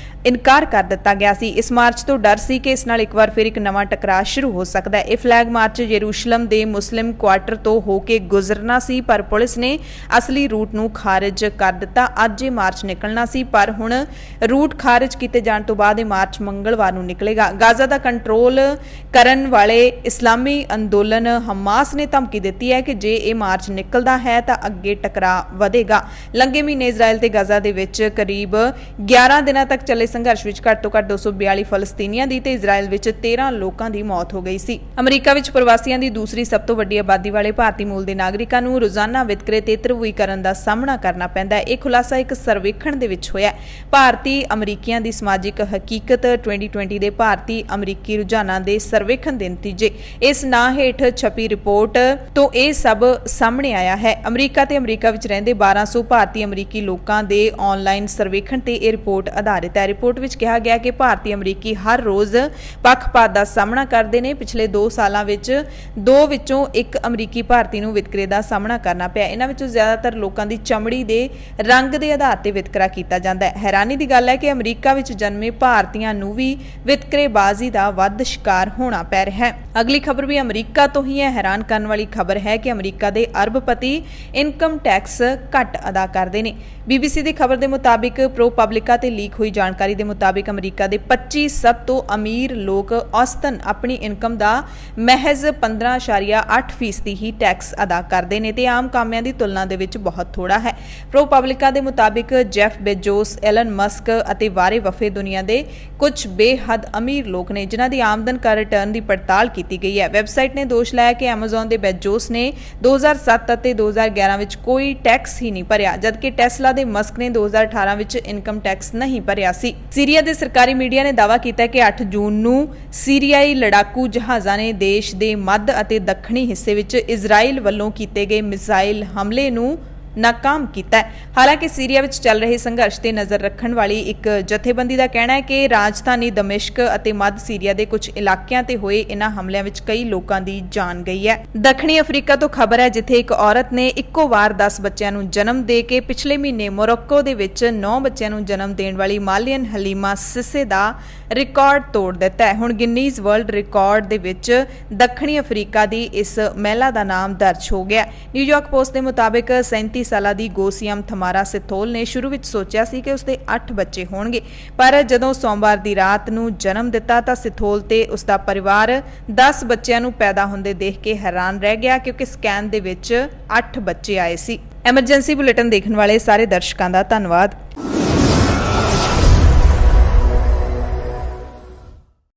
ਇਨਕਾਰ ਕਰ ਦਿੱਤਾ ਗਿਆ ਸੀ। ਇਸ ਮਾਰਚ ਤੋਂ ਡਰ ਸੀ ਕਿ ਇਸ ਨਾਲ ਇੱਕ ਵਾਰ ਫਿਰ ਇੱਕ ਨਵਾਂ ਟਕਰਾਅ ਸ਼ੁਰੂ ਹੋ ਸਕਦਾ ਹੈ। ਇਹ ਫਲੈਗ ਮਾਰਚ ਯਰੂਸ਼ਲਮ ਦੇ ਮੁਸਲਿਮ ਕੁਆਰਟਰ ਤੋਂ ਹੋ ਕੇ ਗੁਜ਼ਰਨਾ ਸੀ, ਪਰ ਪੁਲਿਸ ਨੇ ਅਸਲੀ ਰੂਟ ਨੂੰ ਖਾਰਜ ਕਰ ਦਿੱਤਾ। ਅੱਜ ਇਹ ਮਾਰਚ ਨਿਕਲਣਾ ਸੀ, ਪਰ ਹੁਣ ਰੂਟ ਖਾਰਜ ਕੀਤੇ ਜਾਣ ਤੋਂ ਬਾਅਦ ਇਹ ਮਾਰਚ ਮੰਗਲਵਾਰ ਨੂੰ ਨਿਕਲੇਗਾ। ਗਾਜ਼ਾ ਦਾ ਕੰਟਰੋਲ ਕਰਨ ਵਾਲੇ ਇਸਲਾਮੀ ਅੰਦੋਲਨ ਹਮਾਸ ਨੇ ਧਮਕੀ ਦਿੱਤੀ ਹੈ ਕਿ ਜੇ ਇਹ ਮਾਰਚ ਨਿਕਲਦਾ ਹੈ ਤਾਂ ਅੱਗੇ ਟਕਰਾਅ ਵਧੇਗਾ। ਲੰਘੇ ਮਹੀਨੇ ਇਜ਼ਰਾਈਲ ਤੇ ਗਾਜ਼ਾ ਦੇ ਵਿੱਚ ਕਰੀਬ 11 ਦਿਨਾਂ ਤੱਕ ਚੱਲੇ ਸੰਘਰਸ਼ ਵਿੱਚ ਘੱਟ ਤੋਂ ਘੱਟ 242 ਫਲਸਤੀਨੀਆਂ ਦੀ ਤੇ ਇਜ਼ਰਾਈਲ ਵਿੱਚ 13 ਲੋਕਾਂ ਦੀ ਮੌਤ ਹੋ ਗਈ ਸੀ। ਅਮਰੀਕਾ ਵਿੱਚ ਪ੍ਰਵਾਸੀਆਂ ਦੀ ਦੂਸਰੀ ਸਭ ਤੋਂ ਵੱਡੀ ਆਬਾਦੀ ਵਾਲੇ ਭਾਰਤੀ ਮੂਲ ਦੇ ਨਾਗਰਿਕਾਂ ਨੂੰ ਰੋਜ਼ਾਨਾ ਵਿਤਕਰੇ ਤੇ ਧਰੂਵੀਕਰਨ ਦਾ ਸਾਹਮਣਾ ਕਰਨਾ ਪੈਂਦਾ ਹੈ। ਇਹ ਖੁਲਾਸਾ ਇੱਕ ਸਰਵੇਖਣ ਦੇ ਵਿੱਚ ਹੋਇਆ। ਭਾਰਤੀ ਅਮਰੀਕੀਆਂ ਦੀ ਸਮਾਜਿਕ ਹਕੀਕਤ 2020 ਦੇ ਭਾਰਤੀ ਅਮਰੀਕੀ ਰੁਝਾਨਾਂ ਦੇ ਸਰਵੇਖਣ ਦੇ ਨਤੀਜੇ। ਇਸ ਨਾਂ ਹੇਠ ਛਪੀ ਰਿਪੋਰਟ ਤੋਂ ਇਹ ਸਭ ਸਾਹਮਣੇ ਆਇਆ ਹੈ। ਅਮਰੀਕਾ ਤੇ ਅਮਰੀਕਾ ਵਿੱਚ ਰਹਿੰਦੇ 1200 ਭਾਰਤੀ ਅਮਰੀਕੀ ਲੋਕਾਂ ਦੇ ਆਨਲਾਈਨ ਸਰਵੇਖਣ ਤੇ ਇਹ ਰਿਪੋਰਟ ਆਧਾਰਿਤ ਹੈ। ਰਿਪੋਰਟ ਰਿਪੋਰਟ ਵਿੱਚ ਕਿਹਾ ਗਿਆ ਕਿ ਭਾਰਤੀ ਅਮਰੀਕੀ ਹਰ ਰੋਜ਼ ਪੱਖਪਾਤ ਦਾ ਸਾਹਮਣਾ ਕਰਦੇ ਨੇ। ਪਿਛਲੇ 2 ਸਾਲਾਂ ਵਿੱਚ 2 ਵਿੱਚੋਂ 1 ਅਮਰੀਕੀ ਭਾਰਤੀ ਨੂੰ ਵਿਤਕਰੇ ਦਾ ਸਾਹਮਣਾ ਕਰਨਾ ਪਿਆ। ਇਹਨਾਂ ਵਿੱਚੋਂ ਜ਼ਿਆਦਾਤਰ ਲੋਕਾਂ ਦੀ ਚਮੜੀ ਦੇ ਰੰਗ ਦੇ ਆਧਾਰ ਤੇ ਵਿਤਕਰਾ ਕੀਤਾ ਜਾਂਦਾ ਹੈ। ਹੈਰਾਨੀ ਦੀ ਗੱਲ ਹੈ ਕਿ ਅਮਰੀਕਾ ਵਿੱਚ ਜਨਮੇ ਭਾਰਤੀਆਂ ਨੂੰ ਵੀ ਵਿਤਕਰੇਬਾਜ਼ੀ ਦਾ ਵੱਧ ਸ਼ਿਕਾਰ ਹੋਣਾ ਪੈ ਰਿਹਾ ਹੈ। ਅਗਲੀ ਖਬਰ ਵੀ ਅਮਰੀਕਾ ਤੋਂ ਹੀ ਹੈ। ਹੈਰਾਨ ਕਰਨ ਵਾਲੀ ਖਬਰ ਹੈ ਕਿ ਅਮਰੀਕਾ ਦੇ ਅਰਬਪਤੀ ਇਨਕਮ ਟੈਕਸ ਘੱਟ ਅਦਾ ਕਰਦੇ ਨੇ। BBC ਦੀ ਖਬਰ ਦੇ ਮੁਤਾਬਿਕ ProPublica ਤੇ ਲੀਕ ਹੋਈ ਜਾਣਕਾਰੀ ਦੇ ਮੁਤਾਬਿਕ ਅਮਰੀਕਾ ਦੇ 25 ਸਭ ਤੋਂ ਅਮੀਰ ਲੋਕ ਔਸਤਨ ਆਪਣੀ ਇਨਕਮ ਦਾ ਮਹਿਜ਼ 15.8% ਹੀ ਟੈਕਸ ਅਦਾ ਕਰਦੇ ਨੇ ਤੇ ਆਮ ਕਾਮਿਆਂ ਦੀ ਤੁਲਨਾ ਦੇ ਵਿੱਚ ਬਹੁਤ ਥੋੜਾ ਹੈ। ProPublica ਦੇ ਮੁਤਾਬਿਕ ਜੈਫ ਬੇਜੋਸ, ਐਲਨ ਮਸਕ ਅਤੇ ਵਾਰੇ ਵਫੇ ਦੁਨੀਆ ਦੇ ਕੁਝ ਬੇਹੱਦ ਅਮੀਰ ਲੋਕ ਨੇ ਜਿਨ੍ਹਾਂ ਦੀ ਆਮਦਨ ਕਰ ਰਿਟਰਨ ਦੀ ਪੜਤਾਲ ਕੀਤੀ ਗਈ ਹੈ। ਵੈਬਸਾਈਟ ਨੇ ਦੋਸ਼ ਲਾਇਆ ਕਿ Amazon ਦੇ ਬੇਜੋਸ ਨੇ 2007 ਅਤੇ 2011 ਵਿੱਚ ਕੋਈ ਟੈਕਸ ਹੀ ਨਹੀਂ ਭਰਿਆ, ਜਦਕਿ ਟੈਸਲਾ ਦੇ ਮਸਕ ਨੇ 2018 ਵਿੱਚ ਇਨਕਮ ਟੈਕਸ ਨਹੀਂ ਭਰਿਆ ਸੀ। ਸੀਰੀਆ ਦੇ ਸਰਕਾਰੀ ਮੀਡੀਆ ਨੇ ਦਾਅਵਾ ਕੀਤਾ ਕਿ 8 ਜੂਨ ਨੂੰ ਸੀਰੀਆਈ ਲੜਾਕੂ ਜਹਾਜ਼ਾਂ ਨੇ ਦੇਸ਼ ਦੇ ਮੱਧ ਅਤੇ ਦੱਖਣੀ ਹਿੱਸੇ ਵਿੱਚ ਇਜ਼ਰਾਈਲ ਵੱਲੋਂ ਕੀਤੇ ਗਏ ਮਿਜ਼ਾਈਲ ਹਮਲੇ ਨੂੰ ਨਾਕਾਮ ਕੀਤਾ ਹੈ। ਹਾਲਾਂਕਿ ਸੀਰੀਆ ਵਿੱਚ ਚੱਲ ਰਹੇ ਸੰਘਰਸ਼ ਤੇ ਨਜ਼ਰ ਰੱਖਣ ਵਾਲੀ ਇੱਕ ਜਥੇਬੰਦੀ ਦਾ ਕਹਿਣਾ ਹੈ ਕਿ ਰਾਜਧਾਨੀ ਦਮਿਸ਼ਕ ਅਤੇ ਮੱਧ ਸੀਰੀਆ ਦੇ ਕੁਝ ਇਲਾਕਿਆਂ ਤੇ ਹੋਏ ਇਨ੍ਹਾਂ ਹਮਲਿਆਂ ਵਿੱਚ ਕਈ ਲੋਕਾਂ ਦੀ ਜਾਨ ਗਈ ਹੈ। ਦੱਖਣੀ ਅਫਰੀਕਾ ਤੋਂ ਖਬਰ ਹੈ ਜਿੱਥੇ ਇੱਕ ਔਰਤ ਨੇ ਇੱਕੋ ਵਾਰ 10 ਬੱਚਿਆਂ ਨੂੰ ਜਨਮ ਦੇ ਕੇ ਪਿਛਲੇ ਮਹੀਨੇ ਮੋਰੋਕੋ ਦੇ ਵਿੱਚ 9 ਬੱਚਿਆਂ ਨੂੰ ਜਨਮ ਦੇਣ ਵਾਲੀ ਮਾਲੀਅਨ ਹਲੀਮਾ ਸਿਸੇ ਦਾ ਰਿਕਾਰਡ ਤੋੜ ਦਿੱਤਾ ਹੈ। ਹੁਣ ਗਿਨੀਜ਼ ਵਰਲਡ ਰਿਕਾਰਡ ਦੇ ਵਿੱਚ ਦੱਖਣੀ ਅਫਰੀਕਾ ਦੀ ਇਸ ਮਹਿਲਾ ਦਾ ਨਾਮ ਦਰਜ ਹੋ ਗਿਆ। ਨਿਊਯਾਰਕ ਪੋਸਟ ਦੇ ਮੁਤਾਬਿਕ 37 ਸਾਲਾਂ ਦੀ ਗੋਸੀਅਮ ਥਮਾਰਾ ਸਿਥੋਲ ਨੇ ਸ਼ੁਰੂ ਵਿੱਚ ਸੋਚਿਆ ਸੀ ਕਿ ਉਸਦੇ 8 ਬੱਚੇ ਹੋਣਗੇ, ਪਰ ਜਦੋਂ ਸੋਮਵਾਰ ਦੀ ਰਾਤ ਨੂੰ ਜਨਮ ਦਿੱਤਾ ਤਾਂ ਸਿਥੋਲ ਤੇ ਉਸਦਾ ਪਰਿਵਾਰ 10 ਬੱਚਿਆਂ ਨੂੰ ਪੈਦਾ ਹੁੰਦੇ ਦੇਖ ਕੇ ਹੈਰਾਨ ਰਹਿ ਗਿਆ ਕਿਉਂਕਿ ਸਕੈਨ ਦੇ ਵਿੱਚ 8 ਬੱਚੇ ਆਏ ਸੀ। ਐਮਰਜੈਂਸੀ ਬੁਲੇਟਿਨ ਦੇਖਣ ਵਾਲੇ ਸਾਰੇ ਦਰਸ਼ਕਾਂ ਦਾ ਧੰਨਵਾਦ।